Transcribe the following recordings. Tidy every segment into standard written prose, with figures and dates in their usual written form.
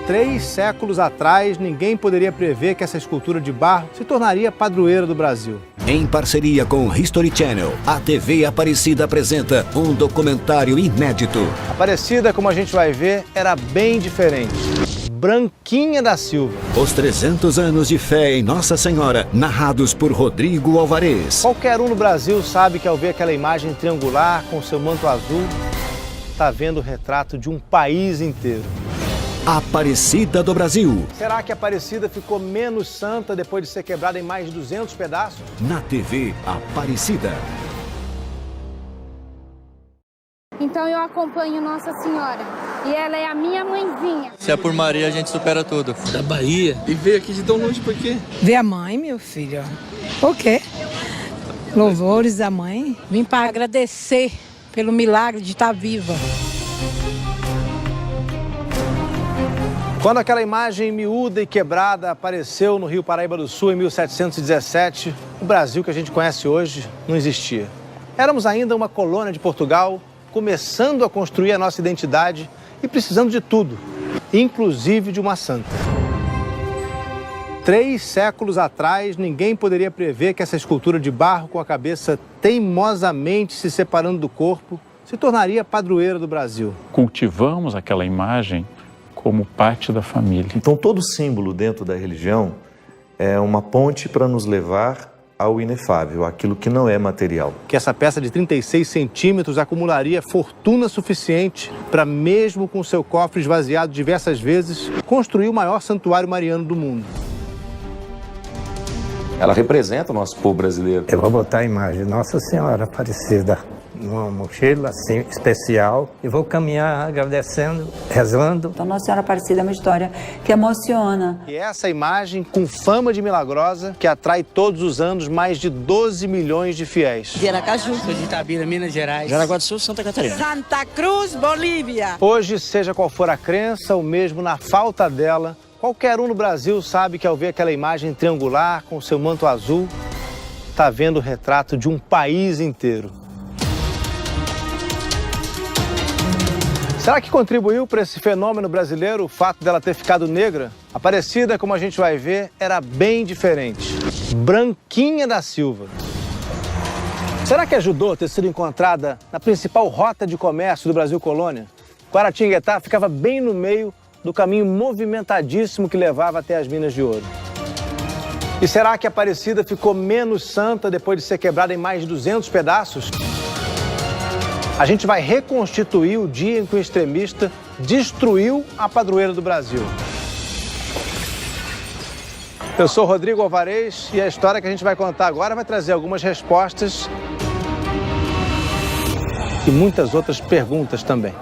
3 séculos atrás, ninguém poderia prever que essa escultura de barro se tornaria padroeira do Brasil. Em parceria com o History Channel, a TV Aparecida apresenta um documentário inédito. Aparecida, como a gente vai ver, era bem diferente. Branquinha da Silva. Os 300 anos de fé em Nossa Senhora, narrados por Rodrigo Alvarez. Qualquer um no Brasil sabe que ao ver aquela imagem triangular com seu manto azul, está vendo o retrato de um país inteiro. Aparecida do Brasil. Será que a Aparecida ficou menos santa depois de ser quebrada em mais de 200 pedaços? Na TV Aparecida. Então eu acompanho Nossa Senhora e ela é a minha mãezinha. Se é por Maria, a gente supera tudo. Da Bahia. E veio aqui de tão longe por quê? Ver a mãe, meu filho. Por quê? Louvores à mãe. Vim para agradecer pelo milagre de estar viva. Quando aquela imagem miúda e quebrada apareceu no Rio Paraíba do Sul em 1717, o Brasil que a gente conhece hoje não existia. Éramos ainda uma colônia de Portugal, começando a construir a nossa identidade e precisando de tudo, inclusive de uma santa. 3 séculos atrás, ninguém poderia prever que essa escultura de barro com a cabeça teimosamente se separando do corpo se tornaria padroeira do Brasil. Cultivamos aquela imagem como parte da família. Então todo símbolo dentro da religião é uma ponte para nos levar ao inefável, aquilo que não é material. Que essa peça de 36 centímetros acumularia fortuna suficiente para, mesmo com seu cofre esvaziado diversas vezes, construir o maior santuário mariano do mundo. Ela representa o nosso povo brasileiro. Eu vou botar a imagem de Nossa Senhora Aparecida numa mochila assim, especial, e vou caminhar agradecendo, rezando. Então, Nossa Senhora Aparecida é uma história que emociona. E essa imagem, com fama de milagrosa, que atrai todos os anos mais de 12 milhões de fiéis. De Aracaju, sou de Itabira, Minas Gerais. Jaraguá do Sul, Santa Catarina. Santa Cruz, Bolívia. Hoje, seja qual for a crença, ou mesmo na falta dela, qualquer um no Brasil sabe que ao ver aquela imagem triangular com seu manto azul, está vendo o retrato de um país inteiro. Será que contribuiu para esse fenômeno brasileiro o fato dela ter ficado negra? Aparecida, como a gente vai ver, era bem diferente. Branquinha da Silva. Será que ajudou ter sido encontrada na principal rota de comércio do Brasil colônia? Guaratinguetá ficava bem no meio do caminho movimentadíssimo que levava até as minas de ouro. E será que a Aparecida ficou menos santa depois de ser quebrada em mais de 200 pedaços? A gente vai reconstituir o dia em que o extremista destruiu a padroeira do Brasil. Eu sou Rodrigo Alvarez e a história que a gente vai contar agora vai trazer algumas respostas e muitas outras perguntas também.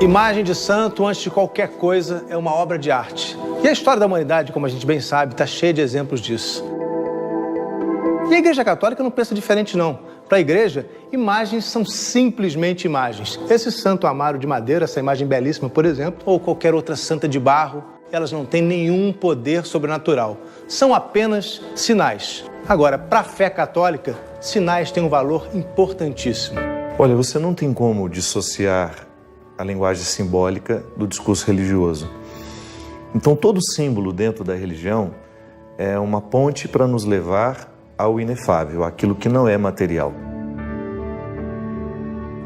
Imagem de santo, antes de qualquer coisa, é uma obra de arte. E a história da humanidade, como a gente bem sabe, está cheia de exemplos disso. E a Igreja Católica não pensa diferente, não. Para a Igreja, imagens são simplesmente imagens. Esse Santo Amaro de madeira, essa imagem belíssima, por exemplo, ou qualquer outra santa de barro, elas não têm nenhum poder sobrenatural. São apenas sinais. Agora, para a fé católica, sinais têm um valor importantíssimo. Olha, você não tem como dissociar a linguagem simbólica do discurso religioso. Então, todo símbolo dentro da religião é uma ponte para nos levar ao inefável, aquilo que não é material.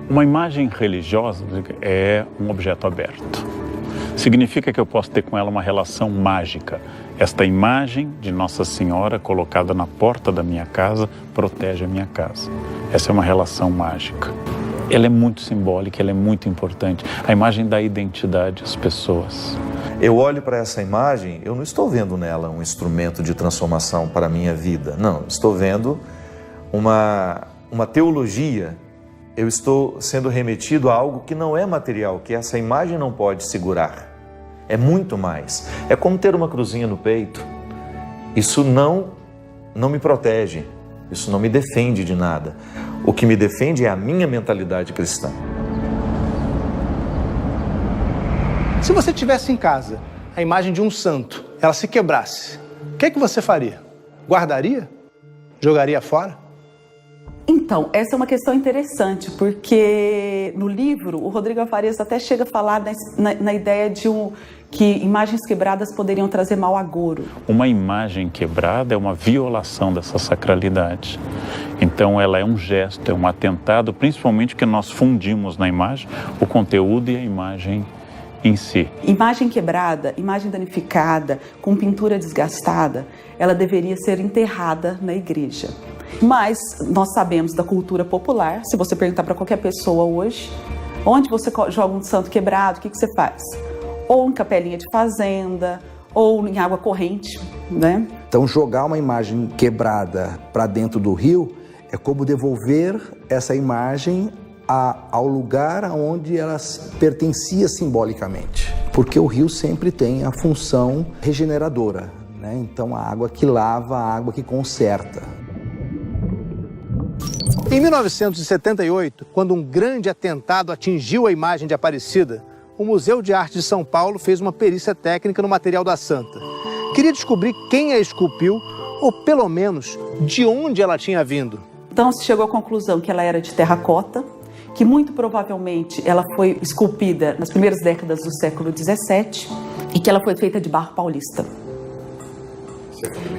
Uma imagem religiosa é um objeto aberto. Significa que eu posso ter com ela uma relação mágica. Esta imagem de Nossa Senhora colocada na porta da minha casa protege a minha casa. Essa é uma relação mágica. Ela é muito simbólica, ela é muito importante. A imagem dá identidade às pessoas. Eu olho para essa imagem, eu não estou vendo nela um instrumento de transformação para a minha vida. Não, estou vendo uma uma teologia, eu estou sendo remetido a algo que não é material, que essa imagem não pode segurar. É muito mais. É como ter uma cruzinha no peito. Isso não me protege, isso não me defende de nada. O que me defende é a minha mentalidade cristã. Se você tivesse em casa a imagem de um santo, ela se quebrasse, o que é que você faria? Guardaria? Jogaria fora? Então, essa é uma questão interessante, porque no livro o Rodrigo Farias até chega a falar na ideia de que imagens quebradas poderiam trazer mau agouro. Uma imagem quebrada é uma violação dessa sacralidade. Então ela é um gesto, é um atentado, principalmente que nós fundimos na imagem o conteúdo e a imagem em si. Imagem quebrada, imagem danificada, com pintura desgastada, ela deveria ser enterrada na igreja. Mas nós sabemos da cultura popular, se você perguntar para qualquer pessoa hoje, onde você joga um santo quebrado, o que você faz? Ou em capelinha de fazenda, ou em água corrente, né? Então jogar uma imagem quebrada para dentro do rio é como devolver essa imagem ao lugar onde ela pertencia simbolicamente. Porque o rio sempre tem a função regeneradora, né? Então a água que lava, a água que conserta. Em 1978, quando um grande atentado atingiu a imagem de Aparecida, o Museu de Arte de São Paulo fez uma perícia técnica no material da santa. Queria descobrir quem a esculpiu, ou pelo menos de onde ela tinha vindo. Então se chegou à conclusão que ela era de terracota, que muito provavelmente ela foi esculpida nas primeiras décadas do século XVII e que ela foi feita de barro paulista.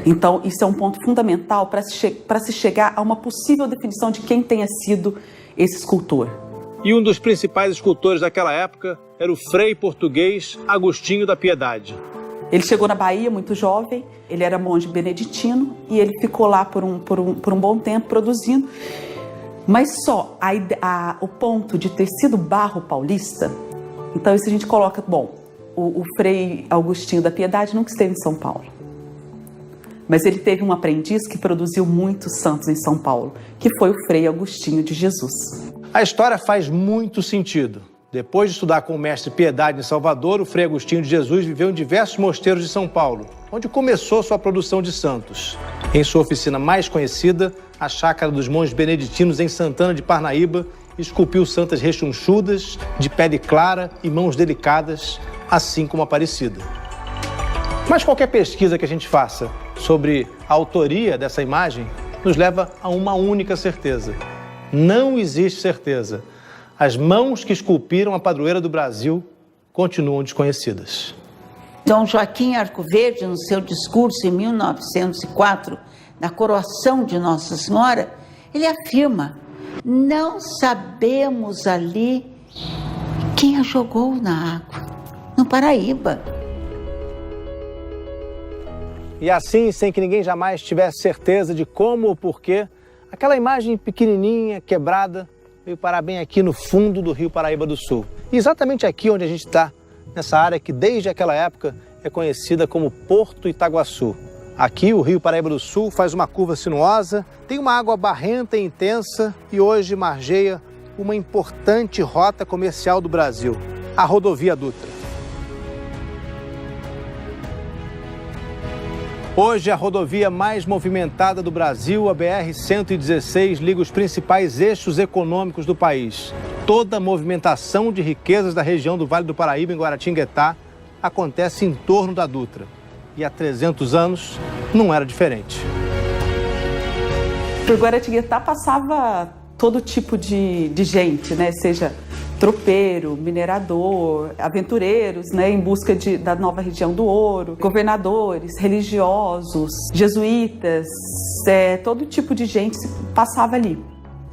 Então isso é um ponto fundamental para se chegar a uma possível definição de quem tenha sido esse escultor. E um dos principais escultores daquela época era o frei português Agostinho da Piedade. Ele chegou na Bahia muito jovem, ele era monge beneditino e ele ficou lá por um bom tempo produzindo. Mas só o ponto de ter sido barro paulista, então isso a gente coloca, bom, o frei Agostinho da Piedade nunca esteve em São Paulo. Mas ele teve um aprendiz que produziu muitos santos em São Paulo, que foi o frei Agostinho de Jesus. A história faz muito sentido. Depois de estudar com o mestre Piedade em Salvador, o frei Agostinho de Jesus viveu em diversos mosteiros de São Paulo, onde começou sua produção de santos. Em sua oficina mais conhecida, a Chácara dos Monges Beneditinos em Santana de Parnaíba, esculpiu santas rechonchudas, de pele clara e mãos delicadas, assim como Aparecida. Mas qualquer pesquisa que a gente faça sobre a autoria dessa imagem nos leva a uma única certeza. Não existe certeza. As mãos que esculpiram a padroeira do Brasil continuam desconhecidas. Dom Joaquim Arcoverde, no seu discurso em 1904, na coroação de Nossa Senhora, ele afirma: não sabemos ali quem a jogou na água, no Paraíba. E assim, sem que ninguém jamais tivesse certeza de como ou porquê, aquela imagem pequenininha, quebrada, veio parar bem aqui no fundo do Rio Paraíba do Sul. E exatamente aqui onde a gente está, nessa área que desde aquela época é conhecida como Porto Itaguaçu. Aqui o Rio Paraíba do Sul faz uma curva sinuosa, tem uma água barrenta e intensa e hoje margeia uma importante rota comercial do Brasil, a Rodovia Dutra. Hoje, a rodovia mais movimentada do Brasil, a BR-116, liga os principais eixos econômicos do país. Toda a movimentação de riquezas da região do Vale do Paraíba, em Guaratinguetá, acontece em torno da Dutra. E há 300 anos não era diferente. Por Guaratinguetá passava todo tipo de gente, né? Seja tropeiro, minerador, aventureiros, né, em busca da nova região do ouro, governadores, religiosos, jesuítas, todo tipo de gente passava ali.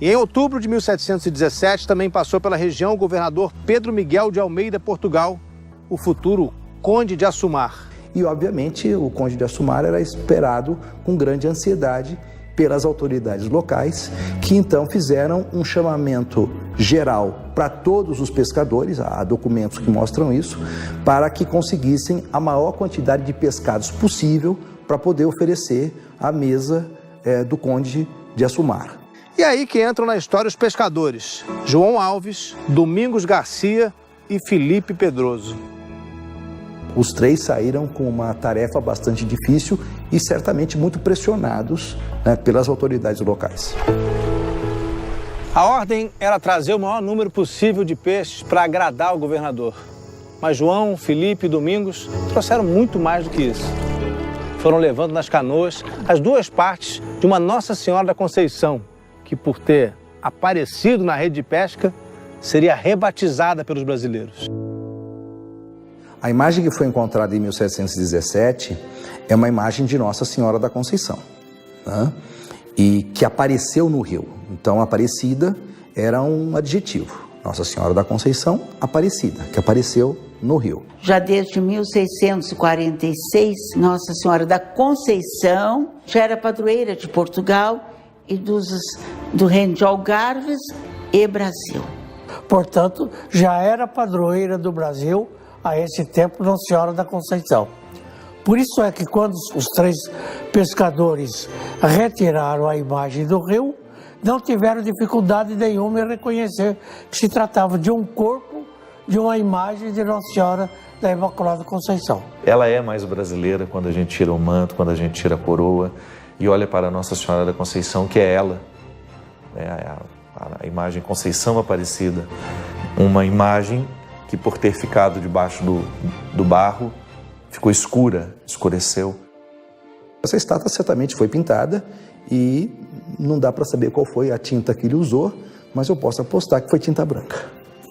E em outubro de 1717 também passou pela região o governador Pedro Miguel de Almeida, Portugal, o futuro Conde de Assumar. E, obviamente, o Conde de Assumar era esperado com grande ansiedade pelas autoridades locais, que então fizeram um chamamento geral para todos os pescadores, há documentos que mostram isso, para que conseguissem a maior quantidade de pescados possível para poder oferecer à mesa do Conde de Assumar. E aí que entram na história os pescadores: João Alves, Domingos Garcia e Felipe Pedroso. Os três saíram com uma tarefa bastante difícil e certamente muito pressionados, né, pelas autoridades locais. A ordem era trazer o maior número possível de peixes para agradar o governador. Mas João, Felipe e Domingos trouxeram muito mais do que isso. Foram levando nas canoas as duas partes de uma Nossa Senhora da Conceição, que por ter aparecido na rede de pesca, seria rebatizada pelos brasileiros. A imagem que foi encontrada em 1717 é uma imagem de Nossa Senhora da Conceição, né? E que apareceu no rio. Então, Aparecida era um adjetivo. Nossa Senhora da Conceição, Aparecida, que apareceu no rio. Já desde 1646, Nossa Senhora da Conceição já era padroeira de Portugal e do Reino de Algarves e Brasil. Portanto, já era padroeira do Brasil a esse tempo Nossa Senhora da Conceição. Por isso é que quando os três pescadores retiraram a imagem do rio, não tiveram dificuldade nenhuma em reconhecer que se tratava de um corpo, de uma imagem de Nossa Senhora da Imaculada Conceição. Ela é mais brasileira quando a gente tira o manto, quando a gente tira a coroa e olha para Nossa Senhora da Conceição, que é ela, a imagem Conceição Aparecida, uma imagem que por ter ficado debaixo do barro, ficou escura, escureceu. Essa estátua certamente foi pintada e não dá para saber qual foi a tinta que ele usou, mas eu posso apostar que foi tinta branca.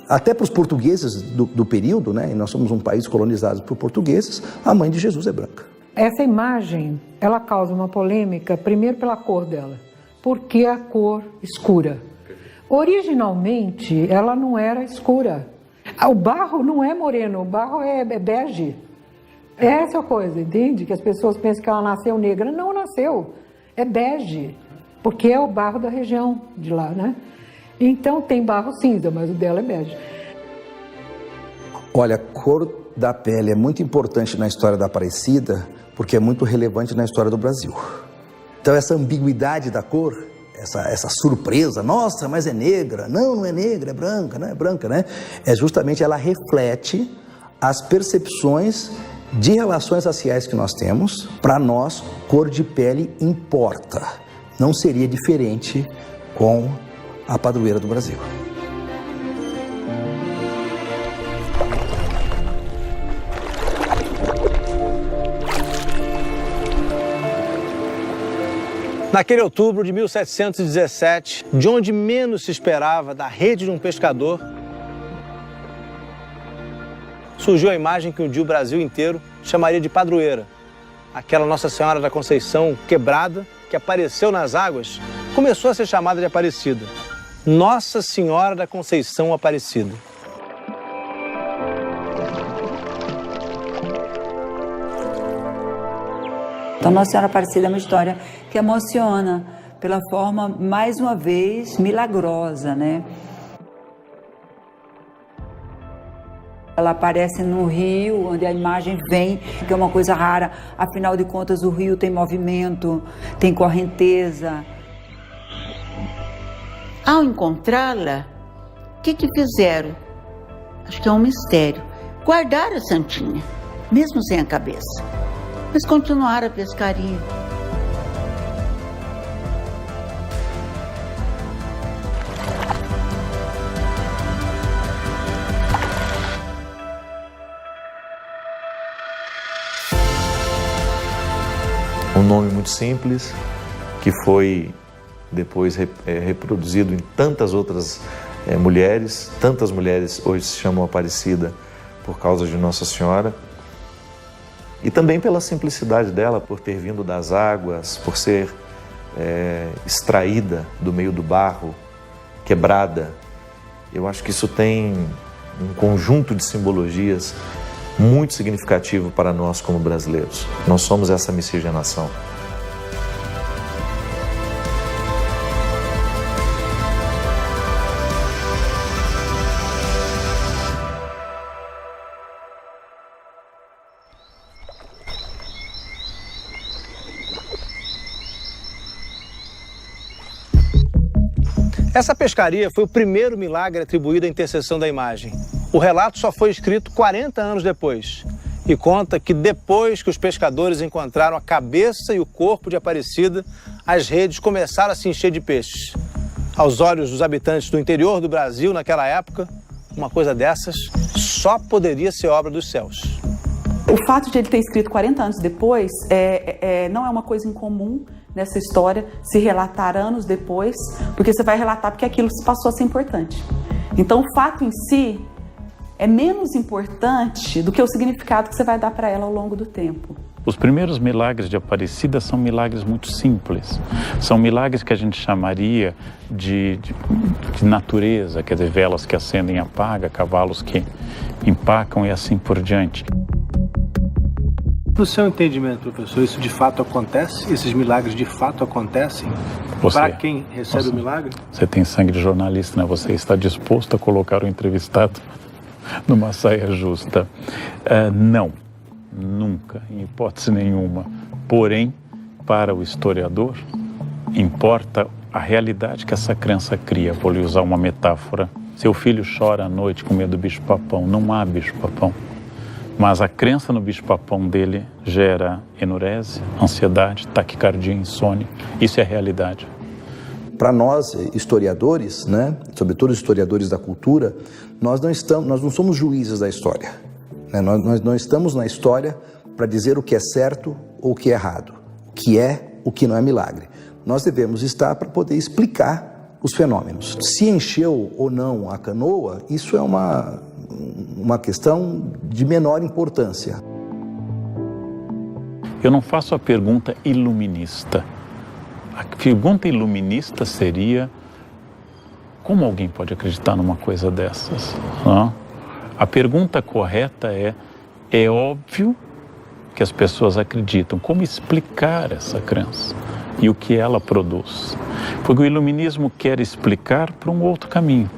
Até para os portugueses do período, né, e nós somos um país colonizado por portugueses, a mãe de Jesus é branca. Essa imagem, ela causa uma polêmica, primeiro pela cor dela. Por que a cor escura? Originalmente, ela não era escura. O barro não é moreno, o barro é bege. Essa é a coisa, entende? Que as pessoas pensam que ela nasceu negra. Não nasceu, é bege, porque é o barro da região de lá, né? Então tem barro cinza, mas o dela é bege. Olha, a cor da pele é muito importante na história da Aparecida, porque é muito relevante na história do Brasil. Então essa ambiguidade da cor, essa surpresa, nossa, mas é negra, não é negra, é branca, né? É branca, né? É justamente, ela reflete as percepções de relações raciais que nós temos. Para nós, cor de pele importa. Não seria diferente com a padroeira do Brasil. Naquele outubro de 1717, de onde menos se esperava, da rede de um pescador, surgiu a imagem que um dia o Brasil inteiro chamaria de padroeira. Aquela Nossa Senhora da Conceição quebrada, que apareceu nas águas, começou a ser chamada de Aparecida. Nossa Senhora da Conceição Aparecida. Então, Nossa Senhora Aparecida é uma história que emociona pela forma, mais uma vez, milagrosa, né? Ela aparece no rio, onde a imagem vem, que é uma coisa rara. Afinal de contas, o rio tem movimento, tem correnteza. Ao encontrá-la, o que fizeram? Acho que é um mistério. Guardaram a santinha, mesmo sem a cabeça. Mas continuaram a pescaria. Um nome muito simples, que foi depois reproduzido em tantas outras mulheres. Tantas mulheres hoje se chamam Aparecida por causa de Nossa Senhora. E também pela simplicidade dela, por ter vindo das águas, por ser extraída do meio do barro, quebrada. Eu acho que isso tem um conjunto de simbologias muito significativo para nós como brasileiros. Nós somos essa miscigenação. Essa pescaria foi o primeiro milagre atribuído à intercessão da imagem. O relato só foi escrito 40 anos depois e conta que depois que os pescadores encontraram a cabeça e o corpo de Aparecida, as redes começaram a se encher de peixes. Aos olhos dos habitantes do interior do Brasil naquela época, uma coisa dessas só poderia ser obra dos céus. O fato de ele ter escrito 40 anos depois não é uma coisa incomum nessa história, se relatar anos depois, porque você vai relatar porque aquilo se passou a ser importante. Então o fato em si é menos importante do que o significado que você vai dar para ela ao longo do tempo. Os primeiros milagres de Aparecida são milagres muito simples. São milagres que a gente chamaria de natureza, quer dizer, velas que acendem e apagam, cavalos que empacam e assim por diante. No seu entendimento, professor, isso de fato acontece? Esses milagres de fato acontecem? Para quem recebe o milagre? Você tem sangue de jornalista, né? Você está disposto a colocar o entrevistado numa saia justa? Não, nunca, em hipótese nenhuma. Porém, para o historiador, importa a realidade que essa crença cria. Vou lhe usar uma metáfora. Seu filho chora à noite com medo do bicho-papão. Não há bicho-papão. Mas a crença no bicho-papão dele gera enurese, ansiedade, taquicardia, insônia. Isso é a realidade. Para nós, historiadores, né, sobretudo historiadores da cultura, nós não somos juízes da história. Né? Nós não estamos na história para dizer o que é certo ou o que é errado, o que é, o que não é milagre. Nós devemos estar para poder explicar os fenômenos. Se encheu ou não a canoa, isso é uma questão de menor importância. Eu não faço a pergunta iluminista. A pergunta iluminista seria: como alguém pode acreditar numa coisa dessas? Não? A pergunta correta é óbvio que as pessoas acreditam. Como explicar essa crença e o que ela produz? Porque o iluminismo quer explicar para um outro caminho,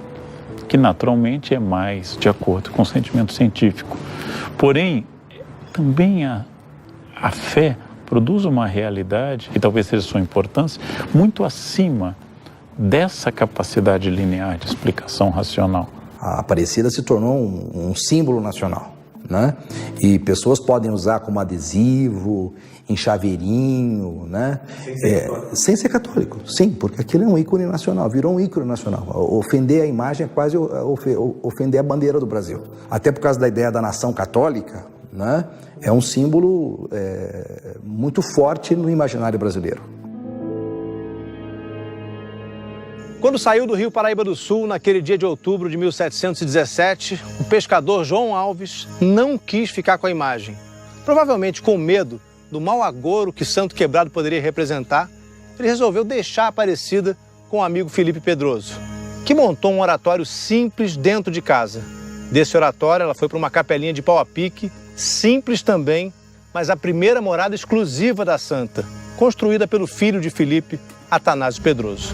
que naturalmente é mais de acordo com o sentimento científico. Porém, também a fé produz uma realidade, e talvez seja sua importância, muito acima dessa capacidade linear de explicação racional. A Aparecida se tornou um símbolo nacional, né? E pessoas podem usar como adesivo, em chaveirinho, né? Sem ser católico, sim, porque aquilo é um ícone nacional, virou um ícone nacional. Ofender a imagem é quase ofender a bandeira do Brasil. Até por causa da ideia da nação católica, né? É um símbolo muito forte no imaginário brasileiro. Quando saiu do Rio Paraíba do Sul, naquele dia de outubro de 1717, o pescador João Alves não quis ficar com a imagem. Provavelmente com medo do mau agouro que Santo Quebrado poderia representar, ele resolveu deixar a Aparecida com o amigo Felipe Pedroso, que montou um oratório simples dentro de casa. Desse oratório, ela foi para uma capelinha de pau a pique, simples também, mas a primeira morada exclusiva da santa, construída pelo filho de Felipe, Atanásio Pedroso.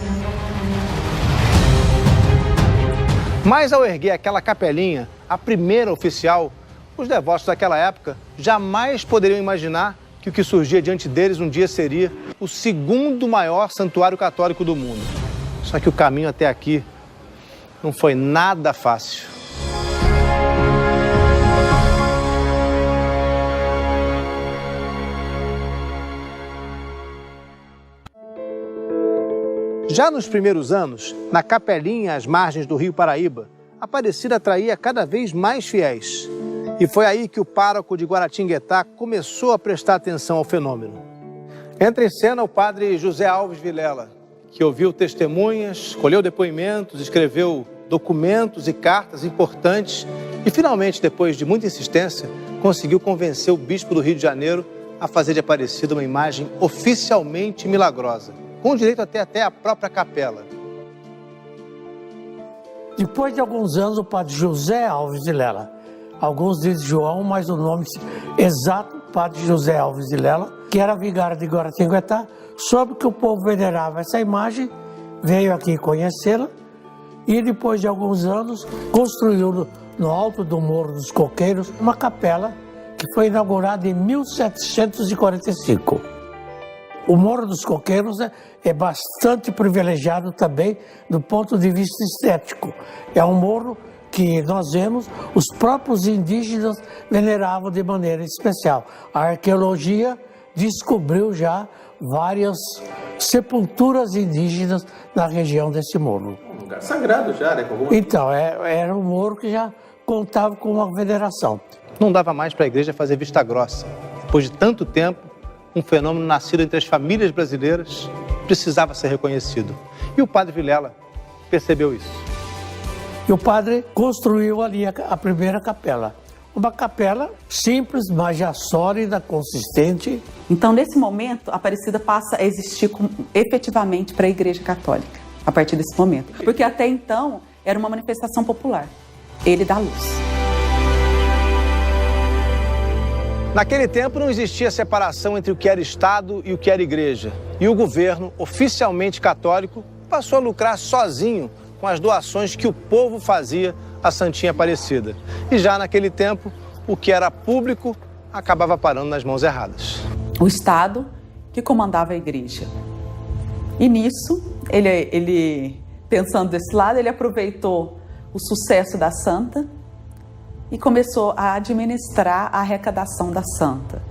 Mas ao erguer aquela capelinha, a primeira oficial, os devotos daquela época jamais poderiam imaginar que o que surgia diante deles um dia seria o segundo maior santuário católico do mundo. Só que o caminho até aqui não foi nada fácil. Já nos primeiros anos, na capelinha às margens do Rio Paraíba, a Aparecida atraía cada vez mais fiéis. E foi aí que o pároco de Guaratinguetá começou a prestar atenção ao fenômeno. Entra em cena o padre José Alves Vilela, que ouviu testemunhas, colheu depoimentos, escreveu documentos e cartas importantes e, finalmente, depois de muita insistência, conseguiu convencer o bispo do Rio de Janeiro a fazer de Aparecida uma imagem oficialmente milagrosa, com direito até a própria capela. Depois de alguns anos, o padre José Alves Vilela, alguns dizem João, mas o nome exato, padre José Alves Vilela, que era vigário de Guaratinguetá, soube que o povo venerava essa imagem, veio aqui conhecê-la e depois de alguns anos construiu no alto do Morro dos Coqueiros uma capela que foi inaugurada em 1745. O Morro dos Coqueiros é bastante privilegiado também do ponto de vista estético. É um morro que nós vemos os próprios indígenas veneravam de maneira especial. A arqueologia descobriu já várias sepulturas indígenas na região desse morro. Um lugar sagrado já, né? Então, era um morro que já contava com uma veneração. Não dava mais para a igreja fazer vista grossa. Depois de tanto tempo, um fenômeno nascido entre as famílias brasileiras precisava ser reconhecido. E o padre Vilela percebeu isso. E o padre construiu ali a primeira capela. Uma capela simples, mas já sólida, consistente. Então, nesse momento, a Aparecida passa a existir efetivamente para a Igreja Católica, a partir desse momento. Porque até então, era uma manifestação popular. Ele dá luz. Naquele tempo não existia separação entre o que era Estado e o que era Igreja. E o governo, oficialmente católico, passou a lucrar sozinho com as doações que o povo fazia à Santinha Aparecida. E já naquele tempo, o que era público acabava parando nas mãos erradas. O Estado que comandava a Igreja. E nisso, ele pensando desse lado, ele aproveitou o sucesso da Santa e começou a administrar a arrecadação da Santa.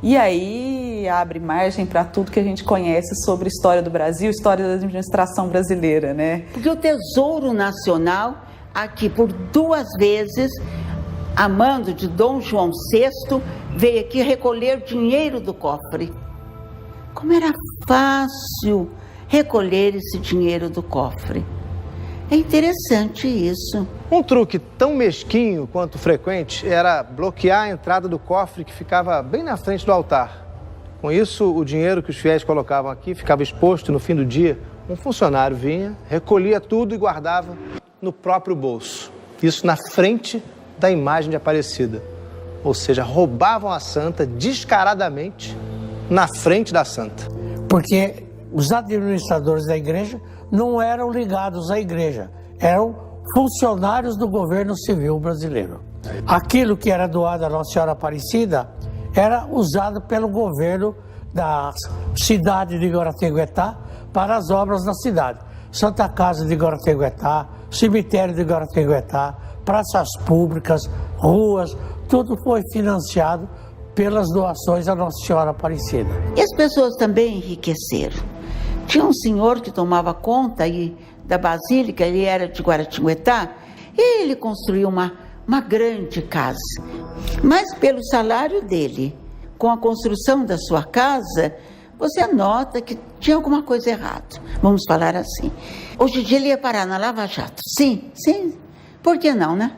E aí abre margem para tudo que a gente conhece sobre a história do Brasil, história da administração brasileira, né? Porque o Tesouro Nacional, aqui por 2 vezes, a mando de Dom João VI, veio aqui recolher dinheiro do cofre. Como era fácil recolher esse dinheiro do cofre. É interessante isso. Um truque tão mesquinho quanto frequente era bloquear a entrada do cofre que ficava bem na frente do altar. Com isso, o dinheiro que os fiéis colocavam aqui ficava exposto e no fim do dia, um funcionário vinha, recolhia tudo e guardava no próprio bolso. Isso na frente da imagem de Aparecida. Ou seja, roubavam a santa descaradamente na frente da santa. Porque os administradores da igreja não eram ligados à igreja, eram funcionários do governo civil brasileiro. Aquilo que era doado à Nossa Senhora Aparecida era usado pelo governo da cidade de Guaratinguetá para as obras da cidade. Santa Casa de Guaratinguetá, cemitério de Guaratinguetá, praças públicas, ruas, tudo foi financiado pelas doações à Nossa Senhora Aparecida. E as pessoas também enriqueceram. Tinha um senhor que tomava conta aí da Basílica, ele era de Guaratinguetá, e ele construiu uma grande casa. Mas pelo salário dele, com a construção da sua casa, você nota que tinha alguma coisa errada. Vamos falar assim. Hoje em dia ele ia parar na Lava Jato. Sim. Por que não, né?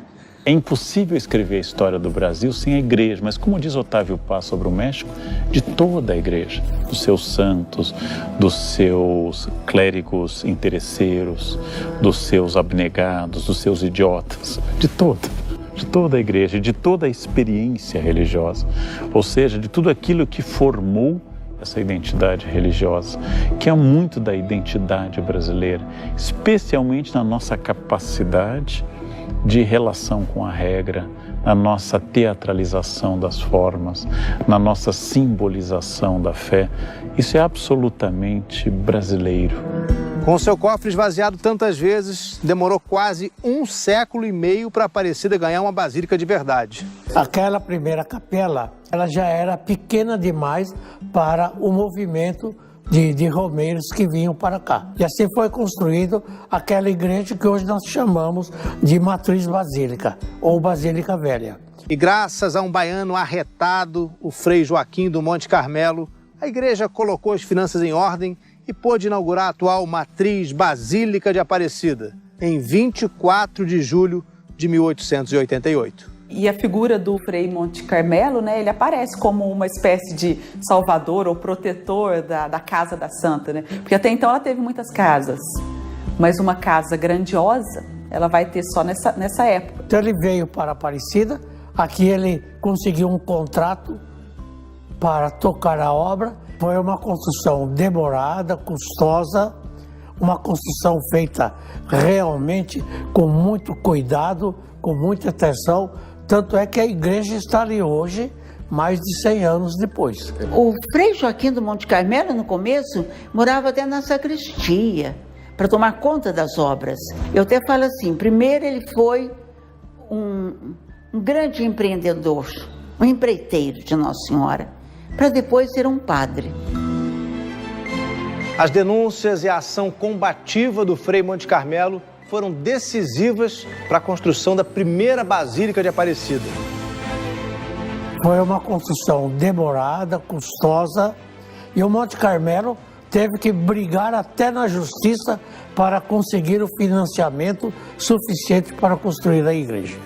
É impossível escrever a história do Brasil sem a igreja, mas como diz Otávio Paz sobre o México, de toda a igreja, dos seus santos, dos seus clérigos interesseiros, dos seus abnegados, dos seus idiotas, de toda a igreja, de toda a experiência religiosa, ou seja, de tudo aquilo que formou essa identidade religiosa, que é muito da identidade brasileira, especialmente na nossa capacidade de relação com a regra, na nossa teatralização das formas, na nossa simbolização da fé. Isso é absolutamente brasileiro. Com seu cofre esvaziado tantas vezes, demorou quase 1 século e meio para Aparecida ganhar uma basílica de verdade. Aquela primeira capela, ela já era pequena demais para o movimento de romeiros que vinham para cá. E assim foi construído aquela igreja que hoje nós chamamos de Matriz Basílica, ou Basílica Velha. E graças a um baiano arretado, o Frei Joaquim do Monte Carmelo, a igreja colocou as finanças em ordem e pôde inaugurar a atual Matriz Basílica de Aparecida, em 24 de julho de 1888. E a figura do Frei Monte Carmelo, né, ele aparece como uma espécie de salvador ou protetor da casa da santa, né? Porque até então ela teve muitas casas, mas uma casa grandiosa ela vai ter só nessa época. Então ele veio para Aparecida, aqui ele conseguiu um contrato para tocar a obra. Foi uma construção demorada, custosa, uma construção feita realmente com muito cuidado, com muita atenção. Tanto é que a igreja está ali hoje, mais de 100 anos depois. O Frei Joaquim do Monte Carmelo, no começo, morava até na sacristia, para tomar conta das obras. Eu até falo assim, primeiro ele foi um grande empreendedor, um empreiteiro de Nossa Senhora, para depois ser um padre. As denúncias e a ação combativa do Frei Monte Carmelo foram decisivas para a construção da primeira Basílica de Aparecida. Foi uma construção demorada, custosa, e o Monte Carmelo teve que brigar até na justiça para conseguir o financiamento suficiente para construir a igreja.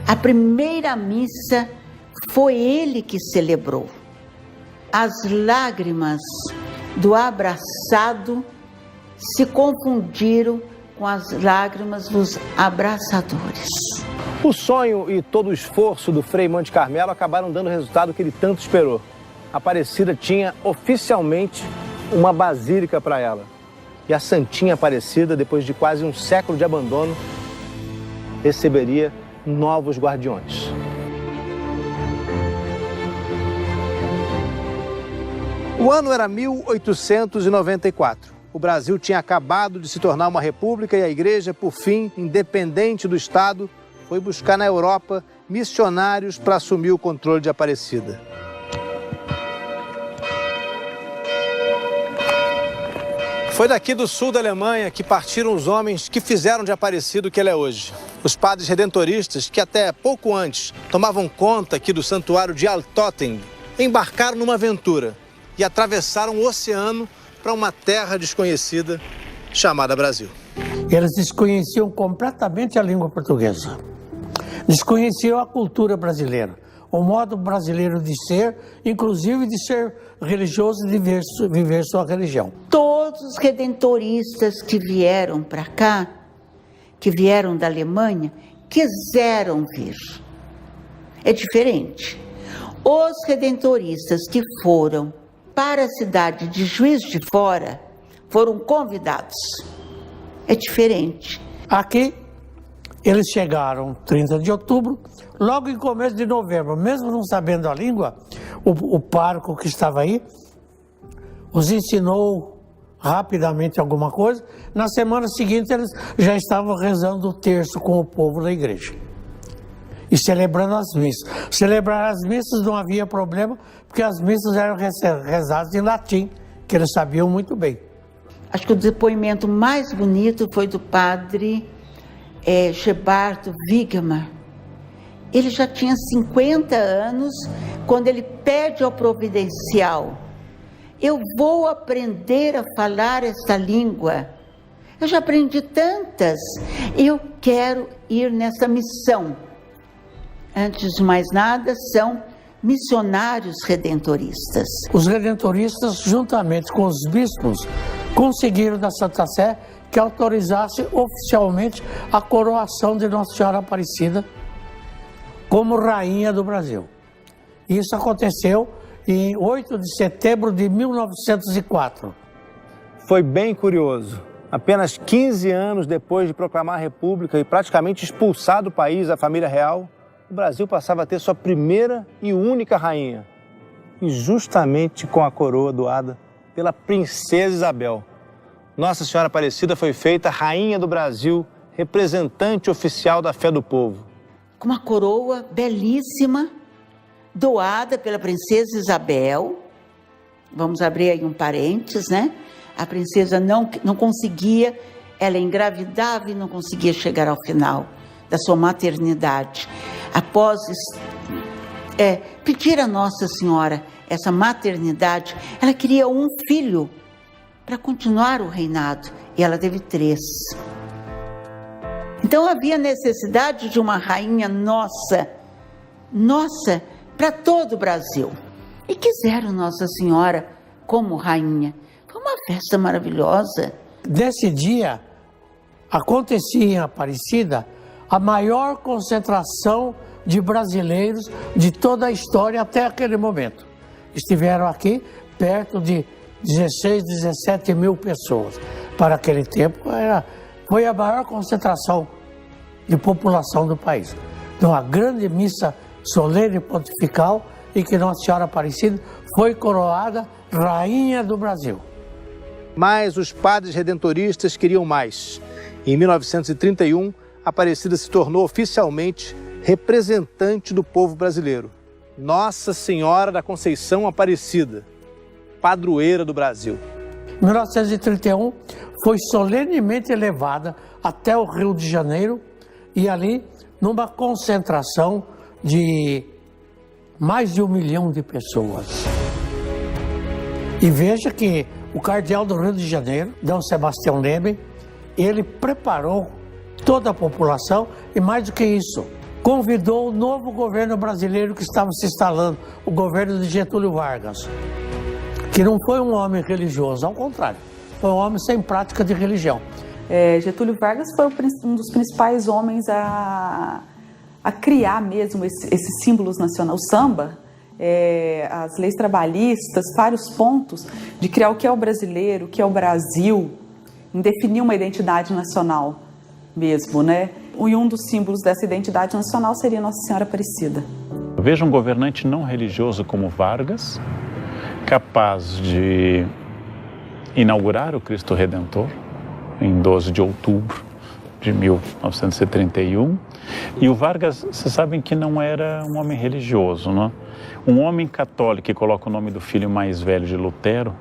A primeira missa foi ele que celebrou. As lágrimas do abraçado se confundiram com as lágrimas dos abraçadores. O sonho e todo o esforço do Frei Monte Carmelo acabaram dando o resultado que ele tanto esperou. Aparecida tinha oficialmente uma basílica para ela. E a Santinha Aparecida, depois de quase um século de abandono, receberia novos guardiões. O ano era 1894. O Brasil tinha acabado de se tornar uma república e a igreja, por fim, independente do Estado, foi buscar na Europa missionários para assumir o controle de Aparecida. Foi daqui do sul da Alemanha que partiram os homens que fizeram de Aparecida o que ela é hoje. Os padres redentoristas, que até pouco antes tomavam conta aqui do santuário de Altötting, embarcaram numa aventura e atravessaram o oceano para uma terra desconhecida chamada Brasil. Eles desconheciam completamente a língua portuguesa, desconheciam a cultura brasileira, o modo brasileiro de ser, inclusive de ser religioso e de viver sua religião. Todos os redentoristas que vieram para cá, que vieram da Alemanha, quiseram vir. É diferente. Os redentoristas que foram para a cidade de Juiz de Fora foram convidados. É diferente. Aqui, eles chegaram 30 de outubro, logo em começo de novembro, mesmo não sabendo a língua, o pároco que estava aí os ensinou rapidamente alguma coisa. Na semana seguinte, eles já estavam rezando o terço com o povo da igreja e celebrando as missas. Celebrar as missas não havia problema, porque as missas eram rezadas em latim, que eles sabiam muito bem. Acho que o depoimento mais bonito foi do padre Gebardo Wigmar. Ele já tinha 50 anos quando ele pede ao providencial: eu vou aprender a falar esta língua. Eu já aprendi tantas, eu quero ir nessa missão. Antes de mais nada, são missionários redentoristas. Os redentoristas, juntamente com os bispos, conseguiram da Santa Sé que autorizasse oficialmente a coroação de Nossa Senhora Aparecida como rainha do Brasil. Isso aconteceu em 8 de setembro de 1904. Foi bem curioso. Apenas 15 anos depois de proclamar a República e praticamente expulsar do país a família real, o Brasil passava a ter sua primeira e única rainha. E justamente com a coroa doada pela princesa Isabel. Nossa Senhora Aparecida foi feita rainha do Brasil, representante oficial da fé do povo. Com uma coroa belíssima, doada pela princesa Isabel. Vamos abrir aí um parênteses, né? A princesa não conseguia, ela engravidava e não conseguia chegar ao final da sua maternidade. Após pedir a Nossa Senhora essa maternidade, ela queria um filho para continuar o reinado, e ela teve 3. Então havia necessidade de uma rainha nossa para todo o Brasil. E quiseram Nossa Senhora como rainha. Foi uma festa maravilhosa. Nesse dia, acontecia em Aparecida a maior concentração de brasileiros de toda a história até aquele momento. Estiveram aqui perto de 16, 17 mil pessoas. Para aquele tempo, foi a maior concentração de população do país. Então, a grande missa solene pontifical e que Nossa Senhora Aparecida foi coroada Rainha do Brasil. Mas os padres redentoristas queriam mais. Em 1931, Aparecida se tornou oficialmente representante do povo brasileiro. Nossa Senhora da Conceição Aparecida, padroeira do Brasil. Em 1931, foi solenemente elevada até o Rio de Janeiro e ali, numa concentração de mais de 1 milhão de pessoas. E veja que o cardeal do Rio de Janeiro, D. Sebastião Leme, ele preparou toda a população e, mais do que isso, convidou o novo governo brasileiro que estava se instalando, o governo de Getúlio Vargas, que não foi um homem religioso, ao contrário, foi um homem sem prática de religião. Getúlio Vargas foi um dos principais homens a criar mesmo esses símbolos nacionais, o samba, as leis trabalhistas, vários pontos de criar o que é o brasileiro, o que é o Brasil, em definir uma identidade nacional mesmo, né? E um dos símbolos dessa identidade nacional seria Nossa Senhora Aparecida. Veja um governante não religioso como Vargas, capaz de inaugurar o Cristo Redentor em 12 de outubro de 1931. E o Vargas, vocês sabem que não era um homem religioso, não? Um homem católico que coloca o nome do filho mais velho de Lutero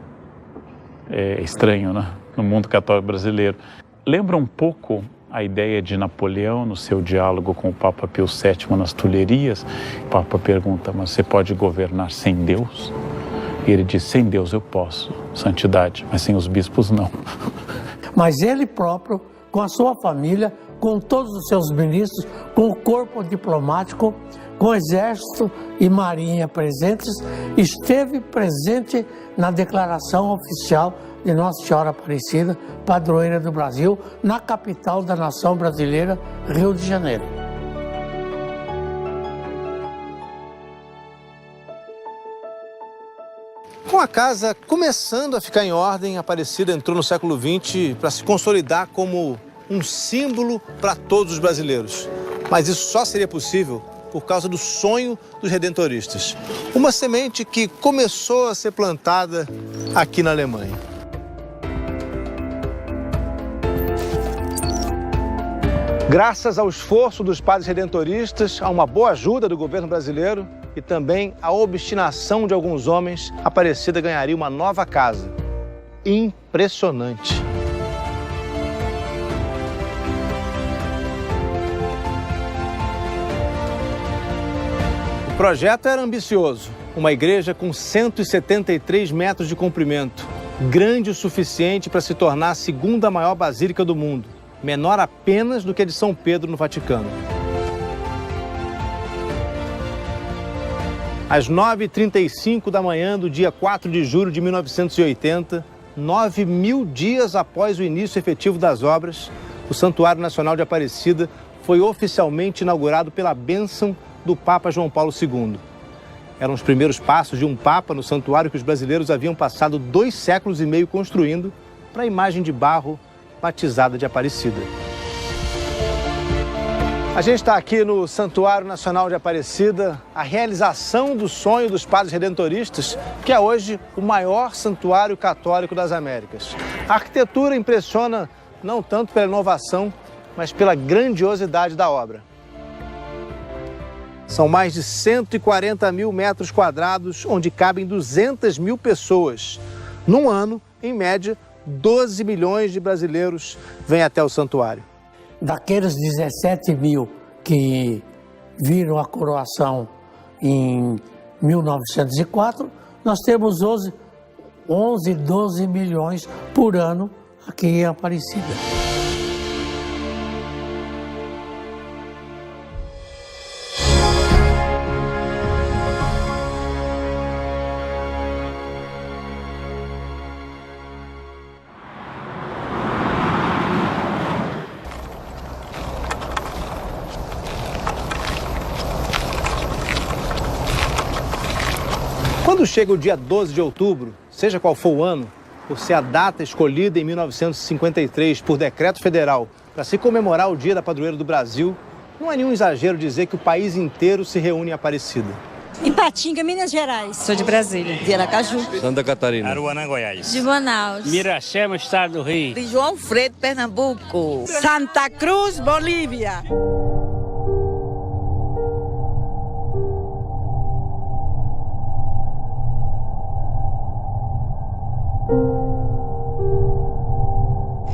é estranho, né? No mundo católico brasileiro. Lembra um pouco a ideia de Napoleão no seu diálogo com o Papa Pio VII nas Tulherias. O Papa pergunta, mas você pode governar sem Deus? E ele diz, sem Deus eu posso, santidade, mas sem os bispos não. Mas ele próprio, com a sua família, com todos os seus ministros, com o corpo diplomático, com o exército e marinha presentes, esteve presente na declaração oficial de Nossa Senhora Aparecida, padroeira do Brasil, na capital da nação brasileira, Rio de Janeiro. Com a casa começando a ficar em ordem, Aparecida entrou no século XX para se consolidar como um símbolo para todos os brasileiros. Mas isso só seria possível por causa do sonho dos redentoristas. Uma semente que começou a ser plantada aqui na Alemanha. Graças ao esforço dos padres redentoristas, a uma boa ajuda do governo brasileiro e também a obstinação de alguns homens, Aparecida ganharia uma nova casa. Impressionante. O projeto era ambicioso. Uma igreja com 173 metros de comprimento, grande o suficiente para se tornar a segunda maior basílica do mundo, menor apenas do que a de São Pedro no Vaticano. Às 9h35 da manhã do dia 4 de julho de 1980, 9.000 dias após o início efetivo das obras, o Santuário Nacional de Aparecida foi oficialmente inaugurado pela bênção do Papa João Paulo II. Eram os primeiros passos de um Papa no santuário que os brasileiros haviam passado 2 séculos e meio construindo para a imagem de barro batizada de Aparecida. A gente está aqui no Santuário Nacional de Aparecida, a realização do sonho dos padres redentoristas, que é hoje o maior santuário católico das Américas. A arquitetura impressiona não tanto pela inovação, mas pela grandiosidade da obra. São mais de 140 mil metros quadrados, onde cabem 200 mil pessoas. Num ano, em média, 12 milhões de brasileiros vêm até o santuário. Daqueles 17 mil que viram a coroação em 1904, nós temos 11, 12 milhões por ano aqui em Aparecida. Quando chega o dia 12 de outubro, seja qual for o ano, por ser a data escolhida em 1953 por decreto federal para se comemorar o Dia da Padroeira do Brasil, não é nenhum exagero dizer que o país inteiro se reúne em Aparecida. Ipatinga, Minas Gerais. Sou de Brasília. De Aracaju. Santa Catarina. Aruanã, Goiás. De Manaus. Miracema, estado do Rio. De João Freire, Pernambuco. Santa Cruz, Bolívia.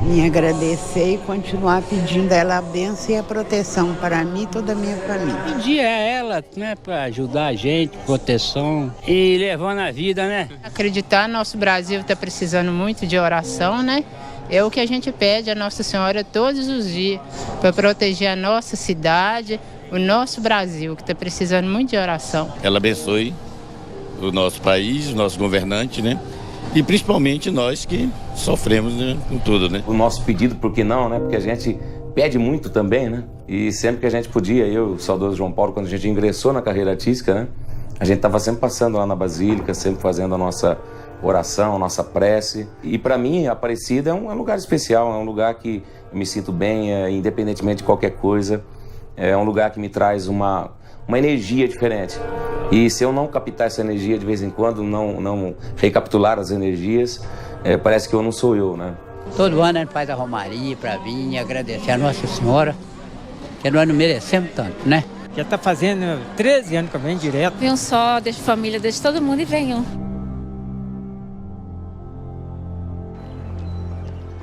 Me agradecer e continuar pedindo a ela a bênção e a proteção para mim e toda a minha família. Pedir a ela, né, para ajudar a gente, proteção e levando a vida, né? Acreditar, nosso Brasil está precisando muito de oração, né? É o que a gente pede a Nossa Senhora todos os dias, para proteger a nossa cidade, o nosso Brasil, que está precisando muito de oração. Ela abençoe o nosso país, o nosso governante, né? E principalmente nós que sofremos, né, com tudo, né? O nosso pedido, por que não, né? Porque a gente pede muito também, né? E sempre que a gente podia, eu, o saudoso João Paulo, quando a gente ingressou na carreira artística, né? A gente estava sempre passando lá na Basílica, sempre fazendo a nossa oração, a nossa prece. E para mim, a Aparecida é um lugar especial, é um lugar que eu me sinto bem, independentemente de qualquer coisa. É um lugar que me traz uma energia diferente. E se eu não captar essa energia de vez em quando, não recapitular as energias, parece que eu não sou eu, né? Todo ano a gente faz a romaria para vir agradecer a Nossa Senhora, que nós não merecemos tanto, né? Já está fazendo 13 anos que eu venho direto. Venham só, deixe família, deixe todo mundo e venham.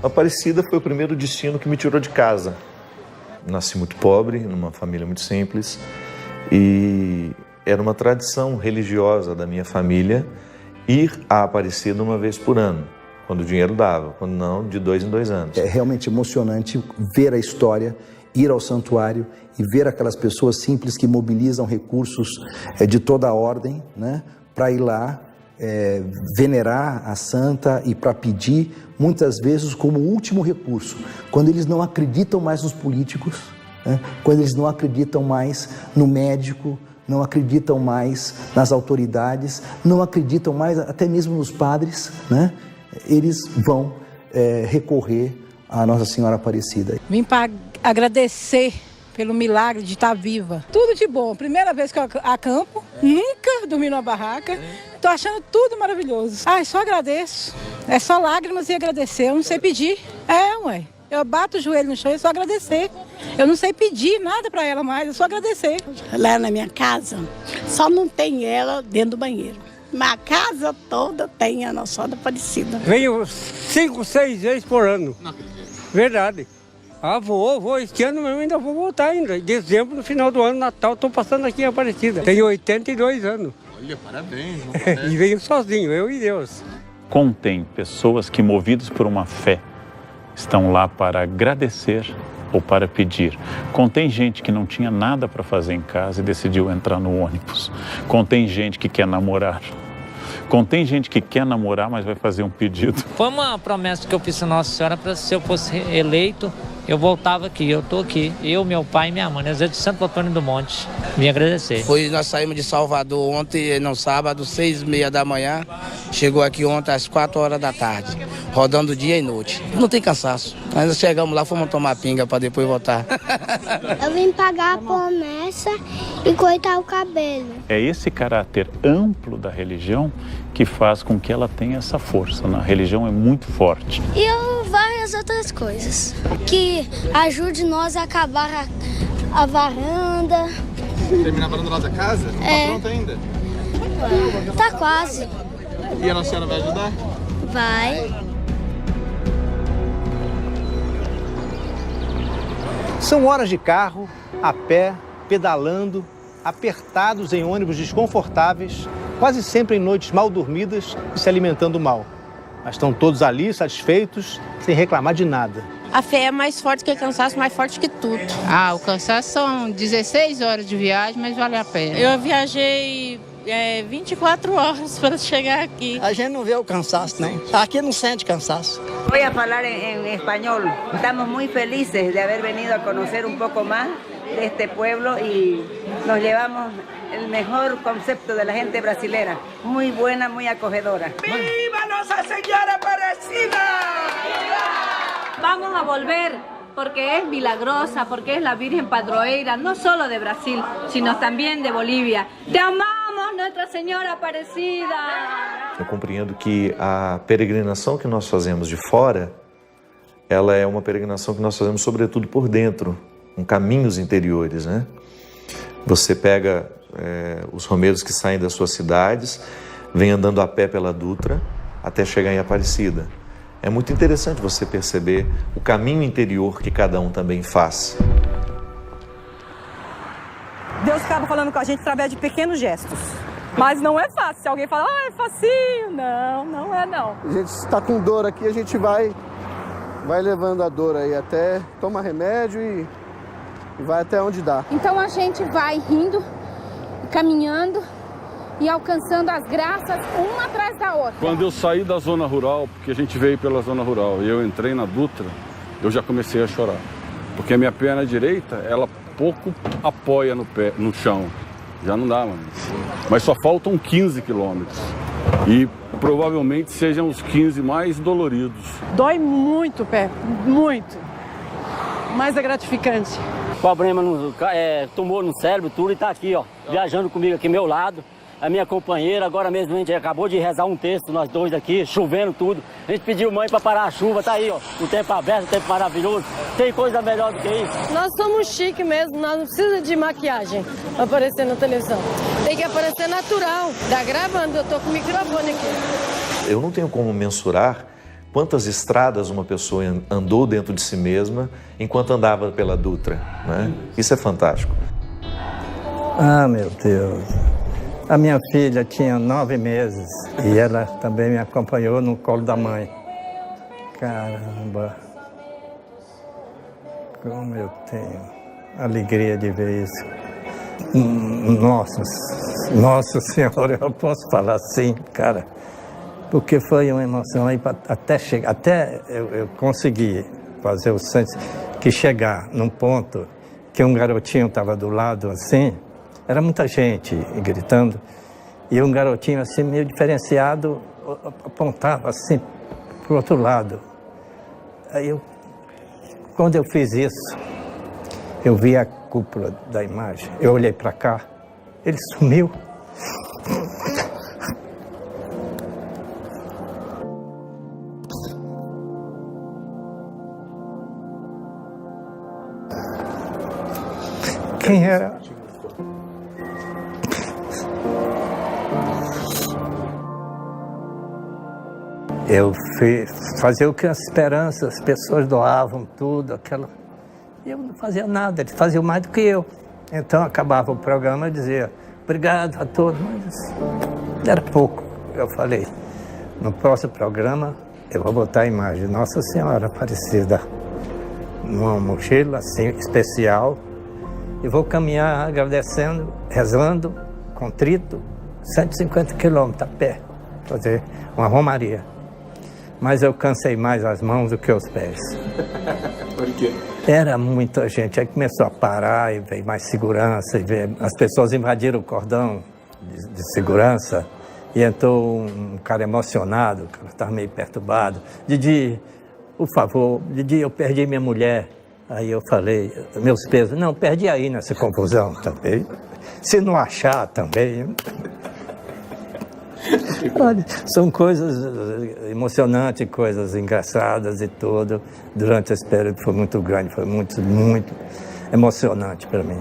Aparecida foi o primeiro destino que me tirou de casa. Nasci muito pobre, numa família muito simples, e era uma tradição religiosa da minha família ir à Aparecida uma vez por ano, quando o dinheiro dava, quando não, de 2 em 2 anos. É realmente emocionante ver a história, ir ao santuário e ver aquelas pessoas simples que mobilizam recursos de toda a ordem, né, para ir lá venerar a santa e para pedir, muitas vezes como último recurso, quando eles não acreditam mais nos políticos, né, quando eles não acreditam mais no médico, não acreditam mais nas autoridades, não acreditam mais até mesmo nos padres, né, eles vão recorrer à Nossa Senhora Aparecida. Vim para agradecer pelo milagre de estar viva. Tudo de bom. Primeira vez que eu acampo, nunca dormi numa barraca. Tô achando tudo maravilhoso. Ai, só agradeço. É só lágrimas e agradecer. Eu não sei pedir. Ué. Eu bato o joelho no chão e só agradecer. Eu não sei pedir nada para ela mais, eu só agradecer. Lá na minha casa, só não tem ela dentro do banheiro. Na casa toda tem a Nossa Senhora Aparecida. Venho 5, 6 vezes por ano. Verdade. Vou. Este ano eu ainda vou voltar ainda. Em dezembro, no final do ano, Natal, estou passando aqui em Aparecida. Tenho 82 anos. Olha, parabéns. E venho sozinho, eu e Deus. Contém pessoas que, movidos por uma fé, estão lá para agradecer ou para pedir. Contém gente que não tinha nada para fazer em casa e decidiu entrar no ônibus. Contém gente que quer namorar. Contém gente que quer namorar, mas vai fazer um pedido. Foi uma promessa que eu fiz à Nossa Senhora para se eu fosse eleito, eu voltava aqui, eu tô aqui. Eu, meu pai e minha mãe, nós é de Santo Antônio do Monte. Vim agradecer. Nós saímos de Salvador ontem, no sábado, 6h30 da manhã. Chegou aqui ontem às 4 horas da tarde, rodando dia e noite. Não tem cansaço. Nós chegamos lá, fomos tomar pinga para depois voltar. Eu vim pagar a promessa e cortar o cabelo. É esse caráter amplo da religião que faz com que ela tenha essa força. A religião é muito forte. E várias outras coisas que ajude nós a acabar a varanda. Terminar a varanda lá da casa? Não tá pronta ainda? Tá quase. E a Nossa Senhora vai ajudar? Vai. São horas de carro, a pé, pedalando, apertados em ônibus desconfortáveis, quase sempre em noites mal dormidas e se alimentando mal. Mas estão todos ali, satisfeitos, sem reclamar de nada. A fé é mais forte que o cansaço, mais forte que tudo. O cansaço são 16 horas de viagem, mas vale a pena. Eu viajei 24 horas para chegar aqui. A gente não vê o cansaço, não. Aqui não sente cansaço. Voy a falar en español. Estamos muy felices de haber venido a conocer un poco más de este pueblo y nos llevamos el mejor concepto de la gente brasilera. Muy buena, muy acogedora. ¡Viva Nossa Senhora Aparecida! Vamos a volver porque es milagrosa, porque es la Virgen Padroeira, no solo de Brasil, sino también de Bolivia. Te amamos, Nuestra Señora Aparecida. Eu compreendo que a peregrinação que nós fazemos de fora, ela é uma peregrinação que nós fazemos sobretudo por dentro, com caminhos interiores, né? Você pega os romeiros que saem das suas cidades, vem andando a pé pela Dutra até chegar em Aparecida. É muito interessante você perceber o caminho interior que cada um também faz. Deus acaba falando com a gente através de pequenos gestos. Mas não é fácil. Se alguém fala, é facinho. Não, não é não. A gente está com dor aqui, a gente vai levando a dor aí até toma remédio e vai até onde dá. Então a gente vai rindo, caminhando e alcançando as graças uma atrás da outra. Quando eu saí da zona rural, porque a gente veio pela zona rural, e eu entrei na Dutra, eu já comecei a chorar. Porque a minha perna direita, ela pouco apoia no chão. Já não dá, mano. Mas só faltam 15 quilômetros. E provavelmente sejam os 15 mais doloridos. Dói muito o pé, muito. Mas é gratificante. Problema, tumor no cérebro, tudo, e tá aqui, ó, viajando comigo aqui ao meu lado. A minha companheira, agora mesmo a gente acabou de rezar um texto, nós dois aqui, chovendo tudo. A gente pediu mãe para parar a chuva, tá aí, ó, o tempo aberto, o tempo maravilhoso. Tem coisa melhor do que isso? Nós somos chique mesmo, nós não precisamos de maquiagem para aparecer na televisão. Tem que aparecer natural. Tá gravando, eu tô com o microfone aqui. Eu não tenho como mensurar quantas estradas uma pessoa andou dentro de si mesma enquanto andava pela Dutra, né? Isso é fantástico. Ah, meu Deus. A minha filha tinha 9 meses e ela também me acompanhou no colo da mãe. Caramba, como eu tenho alegria de ver isso. Nossa Senhora, eu posso falar assim, cara, porque foi uma emoção aí até chegar, até eu conseguir fazer o Santos, que chegar num ponto que um garotinho estava do lado assim. Era muita gente gritando, e um garotinho assim, meio diferenciado, apontava assim para o outro lado. Aí quando eu fiz isso, eu vi a cúpula da imagem, eu olhei para cá, ele sumiu. Quem era? Eu fazia o que as esperanças, as pessoas doavam tudo, aquela... Eu não fazia nada, eles faziam mais do que eu. Então acabava o programa e dizia, obrigado a todos, mas era pouco. Eu falei, no próximo programa eu vou botar a imagem de Nossa Senhora Aparecida numa mochila assim, especial, e vou caminhar agradecendo, rezando, contrito, 150 quilômetros a pé, fazer uma romaria. Mas eu cansei mais as mãos do que os pés. Por quê? Era muita gente, aí começou a parar e veio mais segurança, as pessoas invadiram o cordão de segurança e entrou um cara emocionado, o cara estava meio perturbado. Didi, por favor, Didi, eu perdi minha mulher. Aí eu falei, meus pesos, não, perdi aí nessa confusão também. Se não achar também... Olha, são coisas emocionantes, coisas engraçadas e tudo. Durante esse período foi muito grande, foi muito, muito emocionante para mim.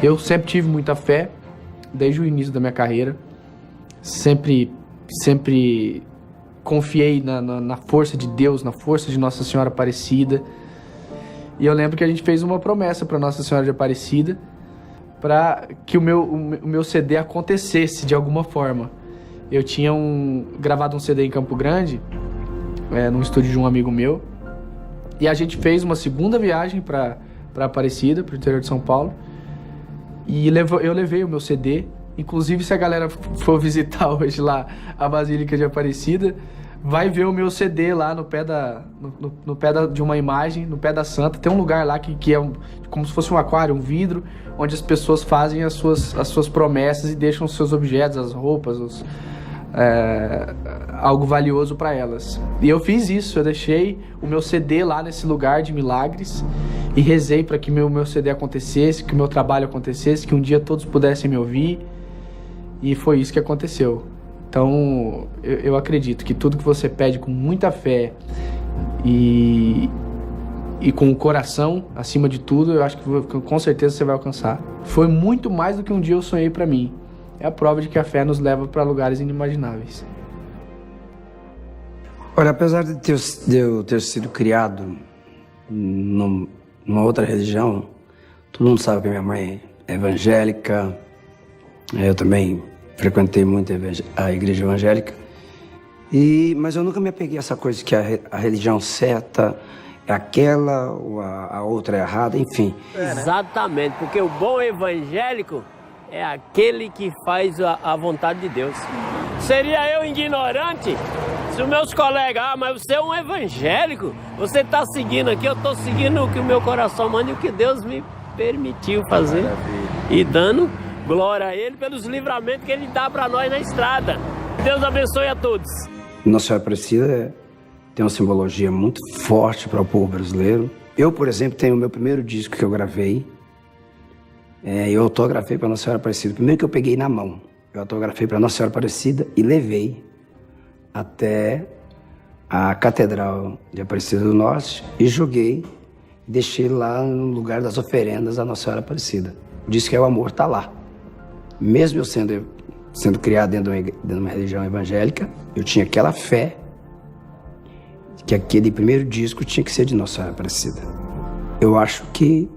Eu sempre tive muita fé, desde o início da minha carreira. Sempre confiei na força de Deus, na força de Nossa Senhora Aparecida. E eu lembro que a gente fez uma promessa para Nossa Senhora de Aparecida, para que o meu CD acontecesse de alguma forma. Eu tinha gravado um CD em Campo Grande, num estúdio de um amigo meu, e a gente fez uma segunda viagem para Aparecida, para o interior de São Paulo, e eu levei o meu CD. Inclusive, se a galera for visitar hoje lá a Basílica de Aparecida, vai ver o meu CD lá no pé de uma imagem, no pé da Santa. Tem um lugar lá que é como se fosse um aquário, um vidro, onde as pessoas fazem as suas promessas e deixam os seus objetos, as roupas, algo valioso para elas. E eu fiz isso, eu deixei o meu CD lá nesse lugar de milagres e rezei para que meu CD acontecesse, que o meu trabalho acontecesse, que um dia todos pudessem me ouvir, e foi isso que aconteceu. Então eu acredito que tudo que você pede com muita fé e com o coração acima de tudo, eu acho que com certeza você vai alcançar. Foi muito mais do que um dia eu sonhei para mim. É a prova de que a fé nos leva para lugares inimagináveis. Olha, apesar de eu ter sido criado numa outra religião, todo mundo sabe que minha mãe é evangélica, eu também frequentei muito a igreja evangélica, mas eu nunca me apeguei a essa coisa que a religião certa é aquela ou a outra é errada, enfim. Exatamente, porque o bom evangélico é aquele que faz a vontade de Deus. Seria eu ignorante se os meus colegas, mas você é um evangélico, você está seguindo aqui, eu estou seguindo o que o meu coração manda e o que Deus me permitiu fazer. Maravilha. E dando glória a Ele pelos livramentos que Ele dá para nós na estrada. Deus abençoe a todos. Nossa Senhora Aparecida tem uma simbologia muito forte para o povo brasileiro. Eu, por exemplo, tenho o meu primeiro disco que eu gravei. Eu autografei para Nossa Senhora Aparecida. Primeiro que eu peguei na mão, eu autografei para Nossa Senhora Aparecida e levei até a Catedral de Aparecida do Norte e joguei, deixei lá no lugar das oferendas a Nossa Senhora Aparecida. Diz que o amor está lá. Mesmo eu sendo criado dentro de uma religião evangélica, eu tinha aquela fé que aquele primeiro disco tinha que ser de Nossa Senhora Aparecida. Eu acho que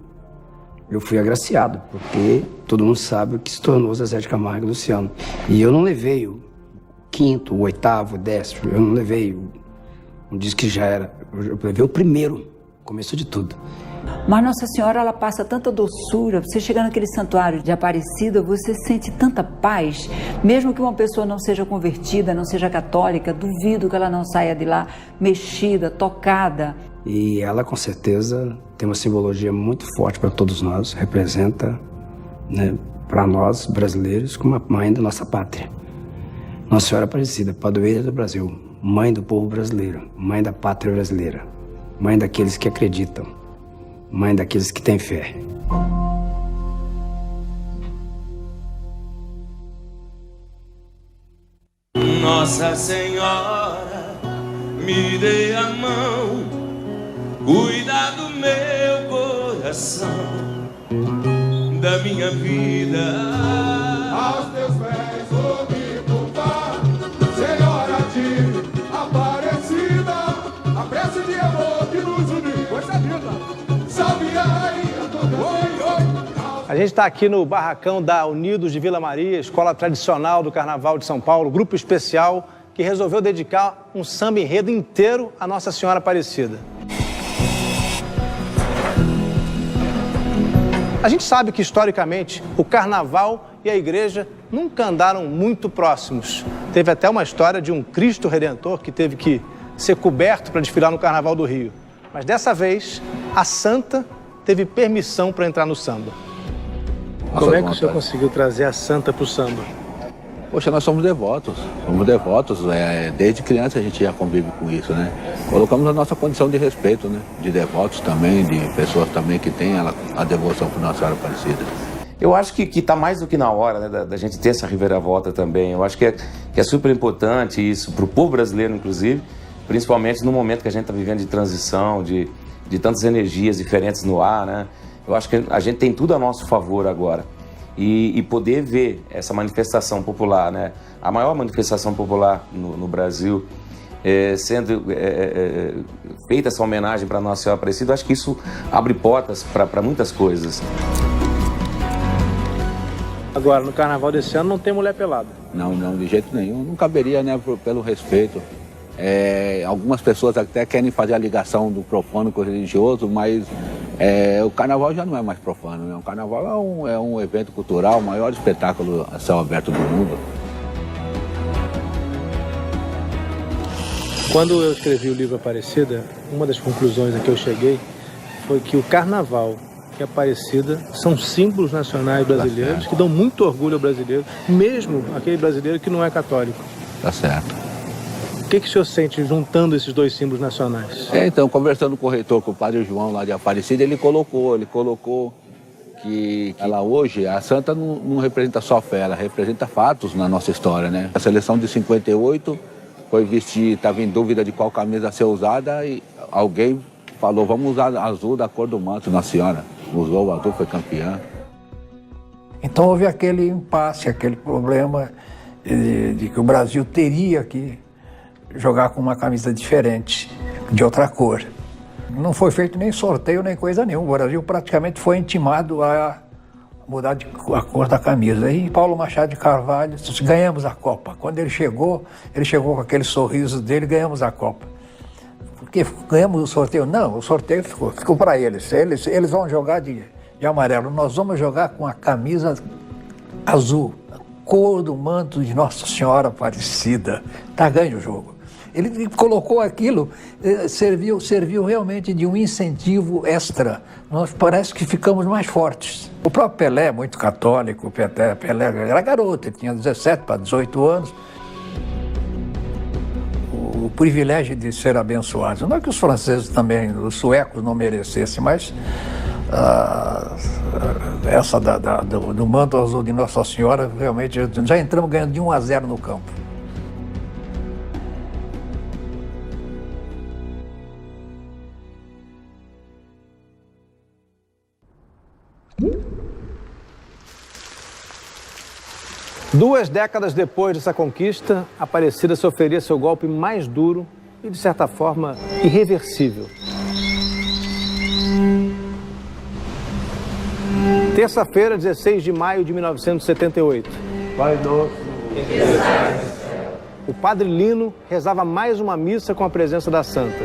eu fui agraciado, porque todo mundo sabe o que se tornou Zezé de Camargo e Luciano. E eu não levei o quinto, o oitavo, o décimo, eu não levei um disco que já era, eu levei o primeiro, começo de tudo. Mas Nossa Senhora, ela passa tanta doçura, você chega naquele santuário de Aparecida, você sente tanta paz, mesmo que uma pessoa não seja convertida, não seja católica, duvido que ela não saia de lá mexida, tocada. E ela, com certeza, tem uma simbologia muito forte para todos nós, representa, né, para nós brasileiros, como a mãe da nossa pátria. Nossa Senhora Aparecida, padroeira do Brasil, mãe do povo brasileiro, mãe da pátria brasileira, mãe daqueles que acreditam, mãe daqueles que têm fé. Nossa Senhora, me dê a mão, cuida do meu coração, da minha vida. Aos teus pés vou me curvar, Senhora de Aparecida, a prece de amor que nos une, coisa linda. Salve a rainha toda. A gente está aqui no barracão da Unidos de Vila Maria, escola tradicional do Carnaval de São Paulo, grupo especial que resolveu dedicar um samba enredo inteiro a Nossa Senhora Aparecida. A gente sabe que, historicamente, o Carnaval e a igreja nunca andaram muito próximos. Teve até uma história de um Cristo Redentor que teve que ser coberto para desfilar no Carnaval do Rio. Mas dessa vez, a Santa teve permissão para entrar no samba. Como é que o senhor conseguiu trazer a Santa para o samba? Poxa, nós somos devotos, desde criança a gente já convive com isso, né? Colocamos a nossa condição de respeito, né? De devotos também, de pessoas também que têm a devoção para Nossa Senhora Aparecida. Eu acho que está mais do que na hora, né, da gente ter essa reviravolta também. Eu acho que é super importante isso para o povo brasileiro, inclusive, principalmente no momento que a gente está vivendo de transição, de tantas energias diferentes no ar, né? Eu acho que a gente tem tudo a nosso favor agora. E poder ver essa manifestação popular, né? A maior manifestação popular no Brasil, sendo feita essa homenagem para Nossa Senhora Aparecida, eu acho que isso abre portas para muitas coisas. Agora, no Carnaval desse ano não tem mulher pelada. Não, de jeito nenhum. Não caberia, né, pelo respeito. Algumas pessoas até querem fazer a ligação do profano com o religioso, mas o carnaval já não é mais profano, né? O carnaval é um evento cultural, o maior espetáculo a céu aberto do mundo. Quando eu escrevi o livro Aparecida, uma das conclusões a que eu cheguei foi que o carnaval e a Aparecida são símbolos nacionais brasileiros que dão muito orgulho ao brasileiro, mesmo aquele brasileiro que não é católico. tá certo. O que o senhor sente juntando esses dois símbolos nacionais? Então, conversando com o reitor, com o padre João lá de Aparecida, ele colocou que ela hoje, a santa não representa só fé, ela representa fatos na nossa história, né? A seleção de 58 foi vestir, estava em dúvida de qual camisa ser usada e alguém falou, vamos usar azul da cor do manto Nossa Senhora. Usou o azul, foi campeã. Então houve aquele impasse, aquele problema de que o Brasil teria que jogar com uma camisa diferente, de outra cor. Não foi feito nem sorteio, nem coisa nenhuma. O Brasil praticamente foi intimado a mudar a cor da camisa. E Paulo Machado de Carvalho, ganhamos a Copa. Quando ele chegou com aquele sorriso dele, ganhamos a Copa. Porque ganhamos o sorteio? Não, o sorteio ficou para eles. Eles vão jogar de amarelo. Nós vamos jogar com a camisa azul, a cor do manto de Nossa Senhora Aparecida. Tá ganho o jogo. Ele colocou aquilo, serviu realmente de um incentivo extra. Nós parece que ficamos mais fortes. O próprio Pelé, muito católico, Pelé era garoto, ele tinha 17 para 18 anos. O privilégio de ser abençoado. Não é que os franceses também, os suecos não merecessem, mas essa do manto azul de Nossa Senhora, realmente, já entramos ganhando de 1-0 no campo. Duas décadas depois dessa conquista, Aparecida sofreria seu golpe mais duro e, de certa forma, irreversível. Terça-feira, 16 de maio de 1978. Pai nosso. O padre Lino rezava mais uma missa com a presença da santa.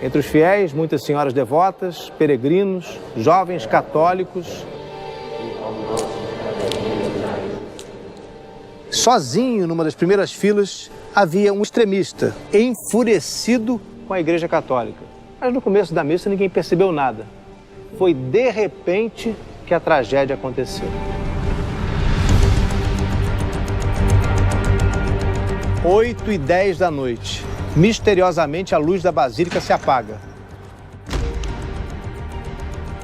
Entre os fiéis, muitas senhoras devotas, peregrinos, jovens católicos. Sozinho, numa das primeiras filas, havia um extremista, enfurecido com a Igreja Católica. Mas no começo da missa ninguém percebeu nada. Foi de repente que a tragédia aconteceu. 8h10 da noite. Misteriosamente, a luz da Basílica se apaga.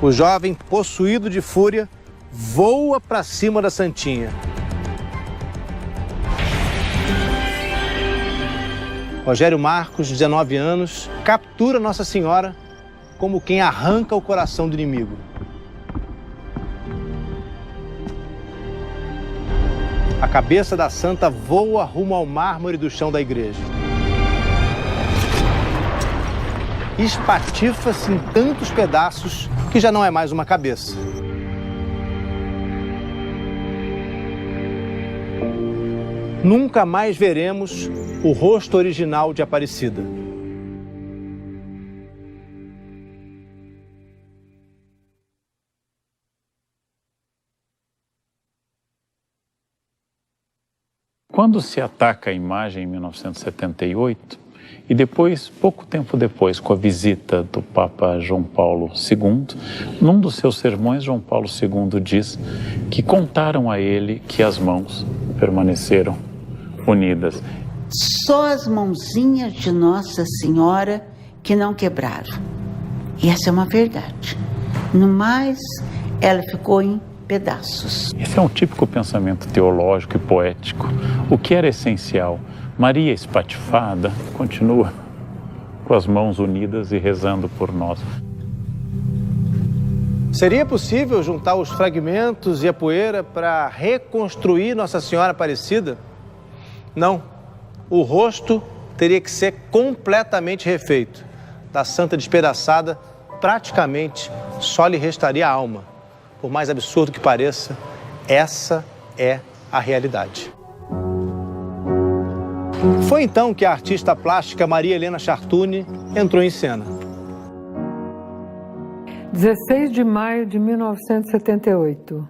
O jovem, possuído de fúria, voa para cima da Santinha. Rogério Marcos, 19 anos, captura Nossa Senhora como quem arranca o coração do inimigo. A cabeça da santa voa rumo ao mármore do chão da igreja. Espatifa-se em tantos pedaços que já não é mais uma cabeça. Nunca mais veremos o rosto original de Aparecida. Quando se ataca a imagem em 1978, e depois, pouco tempo depois, com a visita do Papa João Paulo II, num dos seus sermões, João Paulo II diz que contaram a ele que as mãos permaneceram unidas. Só as mãozinhas de Nossa Senhora que não quebraram. E essa é uma verdade. No mais, ela ficou em pedaços. Esse é um típico pensamento teológico e poético. O que era essencial? Maria espatifada continua com as mãos unidas e rezando por nós. Seria possível juntar os fragmentos e a poeira para reconstruir Nossa Senhora Aparecida? Não. O rosto teria que ser completamente refeito. Da santa despedaçada, praticamente só lhe restaria a alma. Por mais absurdo que pareça, essa é a realidade. Foi então que a artista plástica Maria Helena Chartuni entrou em cena. 16 de maio de 1978.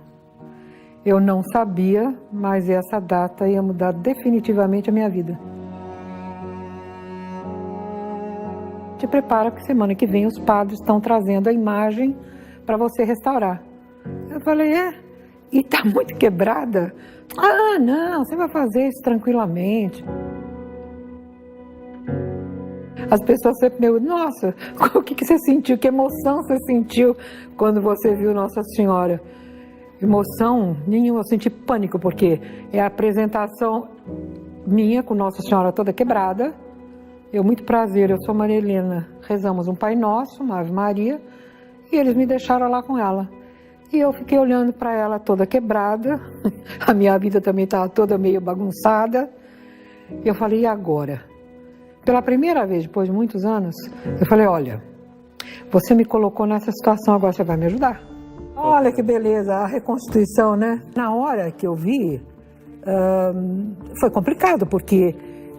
Eu não sabia, mas essa data ia mudar definitivamente a minha vida. Te prepara que semana que vem os padres estão trazendo a imagem para você restaurar. Eu falei, e está muito quebrada. Ah, não, você vai fazer isso tranquilamente. As pessoas sempre me perguntam, nossa, o que você sentiu, que emoção você sentiu quando você viu Nossa Senhora? Emoção nenhuma, eu senti pânico, porque é a apresentação minha com Nossa Senhora toda quebrada. Muito prazer, eu sou Maria Helena. Rezamos um Pai Nosso, uma Ave Maria, e eles me deixaram lá com ela. E eu fiquei olhando para ela toda quebrada, a minha vida também estava toda meio bagunçada. E eu falei, e agora? Pela primeira vez, depois de muitos anos, eu falei, olha, você me colocou nessa situação, agora você vai me ajudar. Olha que beleza, a reconstituição, né? Na hora que eu vi, foi complicado, porque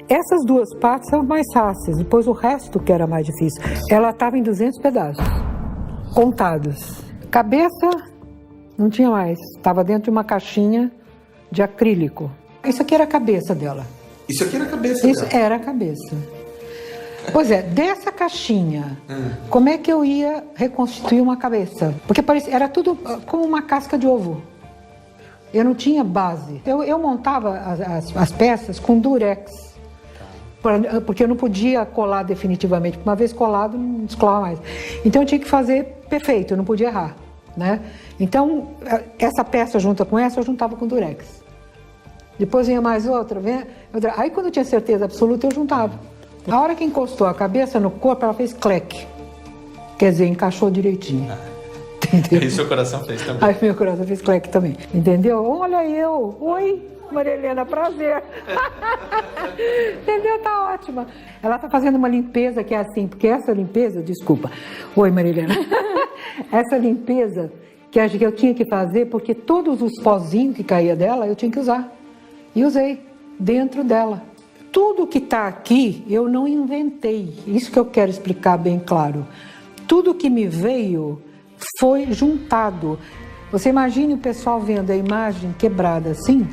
essas duas partes são mais fáceis, depois o resto que era mais difícil. Ela estava em 200 pedaços, contados. Cabeça, não tinha mais, estava dentro de uma caixinha de acrílico. Isso aqui era a cabeça dela. Isso aqui era a cabeça Isso dela? era a cabeça. Pois é, dessa caixinha, como é que eu ia reconstituir uma cabeça? Porque era tudo como uma casca de ovo. Eu não tinha base. Eu montava as peças com durex, porque eu não podia colar definitivamente. Uma vez colado, não descolava mais. Então eu tinha que fazer perfeito, eu não podia errar, né? Então, essa peça junta com essa, eu juntava com durex. Depois vinha mais outra. Aí quando eu tinha certeza absoluta, eu juntava. A hora que encostou a cabeça no corpo, ela fez cleque. Quer dizer, encaixou direitinho. E seu coração fez também. Aí meu coração fez cleque também. Entendeu? Olha eu. Oi, Maria Helena, prazer. Entendeu? Tá ótima. Ela tá fazendo uma limpeza que é assim, porque essa limpeza, desculpa. Oi, Maria Helena. Essa limpeza que acho que eu tinha que fazer, porque todos os pozinhos que caía dela, eu tinha que usar. E usei dentro dela. Tudo que está aqui, eu não inventei. Isso que eu quero explicar bem claro. Tudo que me veio foi juntado. Você imagine o pessoal vendo a imagem quebrada assim,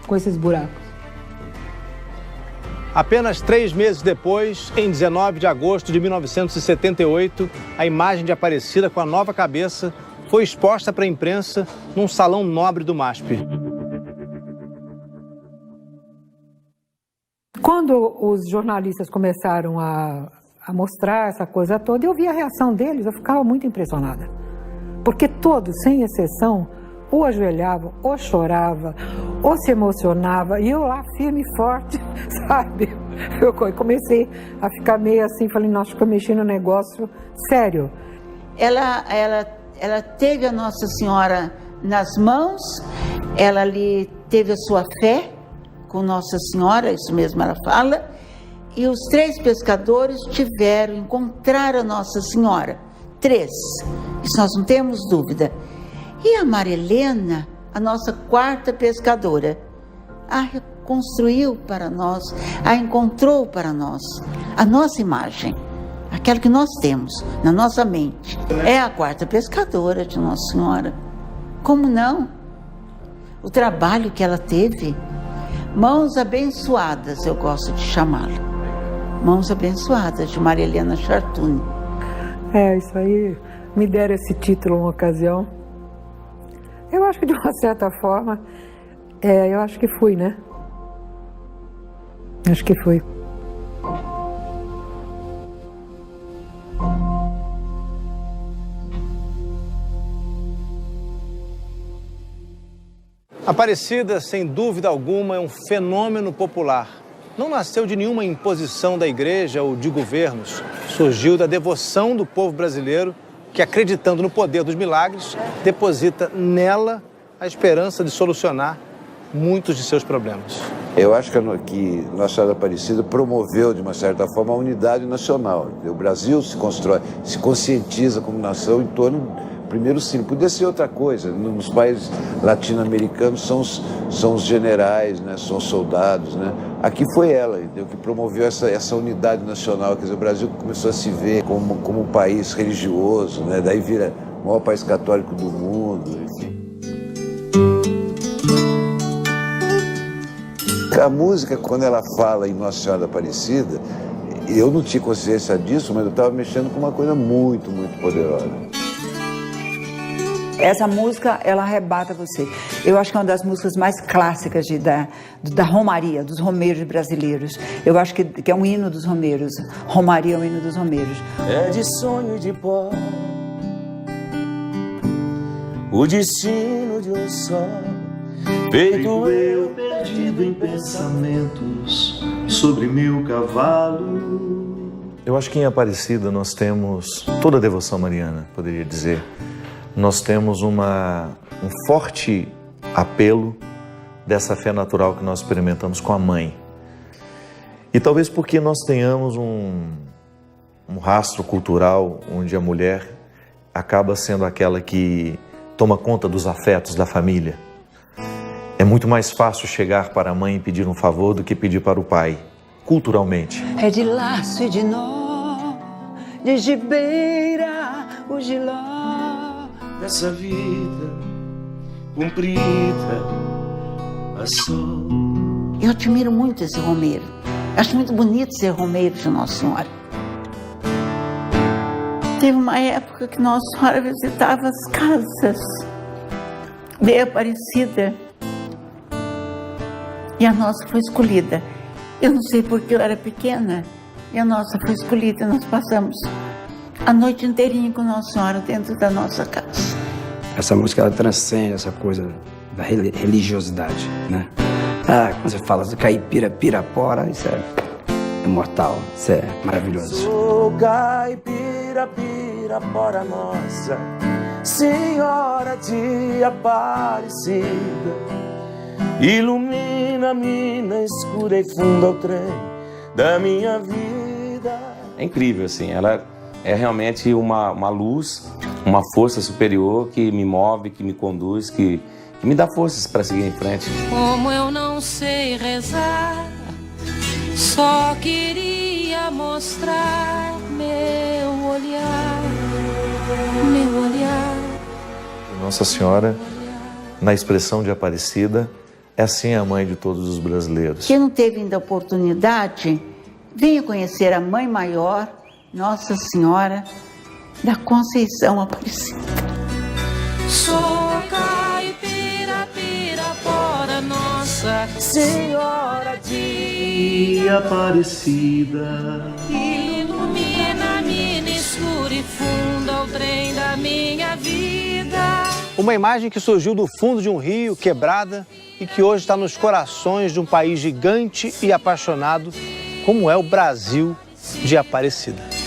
com esses buracos. Apenas 3 meses depois, em 19 de agosto de 1978, a imagem de Aparecida com a nova cabeça foi exposta para a imprensa num salão nobre do MASP. Quando os jornalistas começaram a mostrar essa coisa toda, eu vi a reação deles, eu ficava muito impressionada. Porque todos, sem exceção, ou ajoelhavam, ou choravam, ou se emocionavam, e eu lá firme e forte, sabe? Eu comecei a ficar meio assim, falei, nossa, acho que eu mexi no negócio sério. Ela teve a Nossa Senhora nas mãos, ela ali teve a sua fé com Nossa Senhora, isso mesmo ela fala, e os 3 pescadores encontraram a Nossa Senhora. 3, isso nós não temos dúvida. E a Maria Helena, a nossa 4ª pescadora, a reconstruiu para nós, a encontrou para nós, a nossa imagem, aquela que nós temos na nossa mente. É a 4ª pescadora de Nossa Senhora. Como não? O trabalho que ela teve, mãos abençoadas, eu gosto de chamá-la. Mãos abençoadas de Maria Helena Chartuni. Isso aí, me deram esse título uma ocasião. Eu acho que de uma certa forma, eu acho que fui, né? Acho que fui. Aparecida, sem dúvida alguma, é um fenômeno popular. Não nasceu de nenhuma imposição da igreja ou de governos. Surgiu da devoção do povo brasileiro que, acreditando no poder dos milagres, deposita nela a esperança de solucionar muitos de seus problemas. Eu acho que Nossa Senhora Aparecida promoveu, de uma certa forma, a unidade nacional. O Brasil se constrói, se conscientiza como nação em torno, primeiro sim, podia ser outra coisa. Nos países latino-americanos são os generais, né? São os soldados, né? Aqui foi ela, entendeu? Que promoveu essa unidade nacional. Quer dizer, o Brasil começou a se ver como um país religioso, né? Daí vira o maior país católico do mundo, enfim. A música, quando ela fala em Nossa Senhora Aparecida, eu não tinha consciência disso, mas eu estava mexendo com uma coisa muito, muito poderosa. Essa música, ela arrebata você. Eu acho que é uma das músicas mais clássicas da romaria, dos romeiros brasileiros. Eu acho que é um hino dos romeiros. Romaria é um hino dos romeiros. É de sonho de pó o destino de um só, feito eu perdido em pensamentos sobre meu cavalo. Eu acho que em Aparecida nós temos toda a devoção mariana, poderia dizer. Nós temos um forte apelo dessa fé natural que nós experimentamos com a mãe. E talvez porque nós tenhamos um rastro cultural onde a mulher acaba sendo aquela que toma conta dos afetos da família. É muito mais fácil chegar para a mãe e pedir um favor do que pedir para o pai, culturalmente. É de laço e de nó, de gibeira, o giló. Dessa vida cumprida a sol. Eu admiro muito esse romeiro. Acho muito bonito ser romeiro de Nossa Senhora. Teve uma época que Nossa Senhora visitava as casas de Aparecida e a nossa foi escolhida. Eu não sei porque eu era pequena e a nossa foi escolhida. Nós passamos a noite inteirinha com Nossa Senhora dentro da nossa casa. Essa música, ela transcende essa coisa da religiosidade, né? Quando você fala do caipira, pirapora, isso é imortal, isso é maravilhoso. Sou caipira, pirapora nossa, Senhora de Aparecida, ilumina-me na escura e funda o trem da minha vida. É incrível, assim, ela é realmente uma luz, uma força superior que me move, que me conduz, que me dá forças para seguir em frente. Como eu não sei rezar, só queria mostrar meu olhar, meu olhar. Nossa Senhora, na expressão de Aparecida, é assim a mãe de todos os brasileiros. Quem não teve ainda a oportunidade, venha conhecer a Mãe Maior, Nossa Senhora da Conceição Aparecida. Sou caipira, pirapora nossa, Senhora de Aparecida, ilumina-me no escuro e funda o trem da minha vida. Uma imagem que surgiu do fundo de um rio, quebrada, e que hoje está nos corações de um país gigante e apaixonado, como é o Brasil de Aparecida.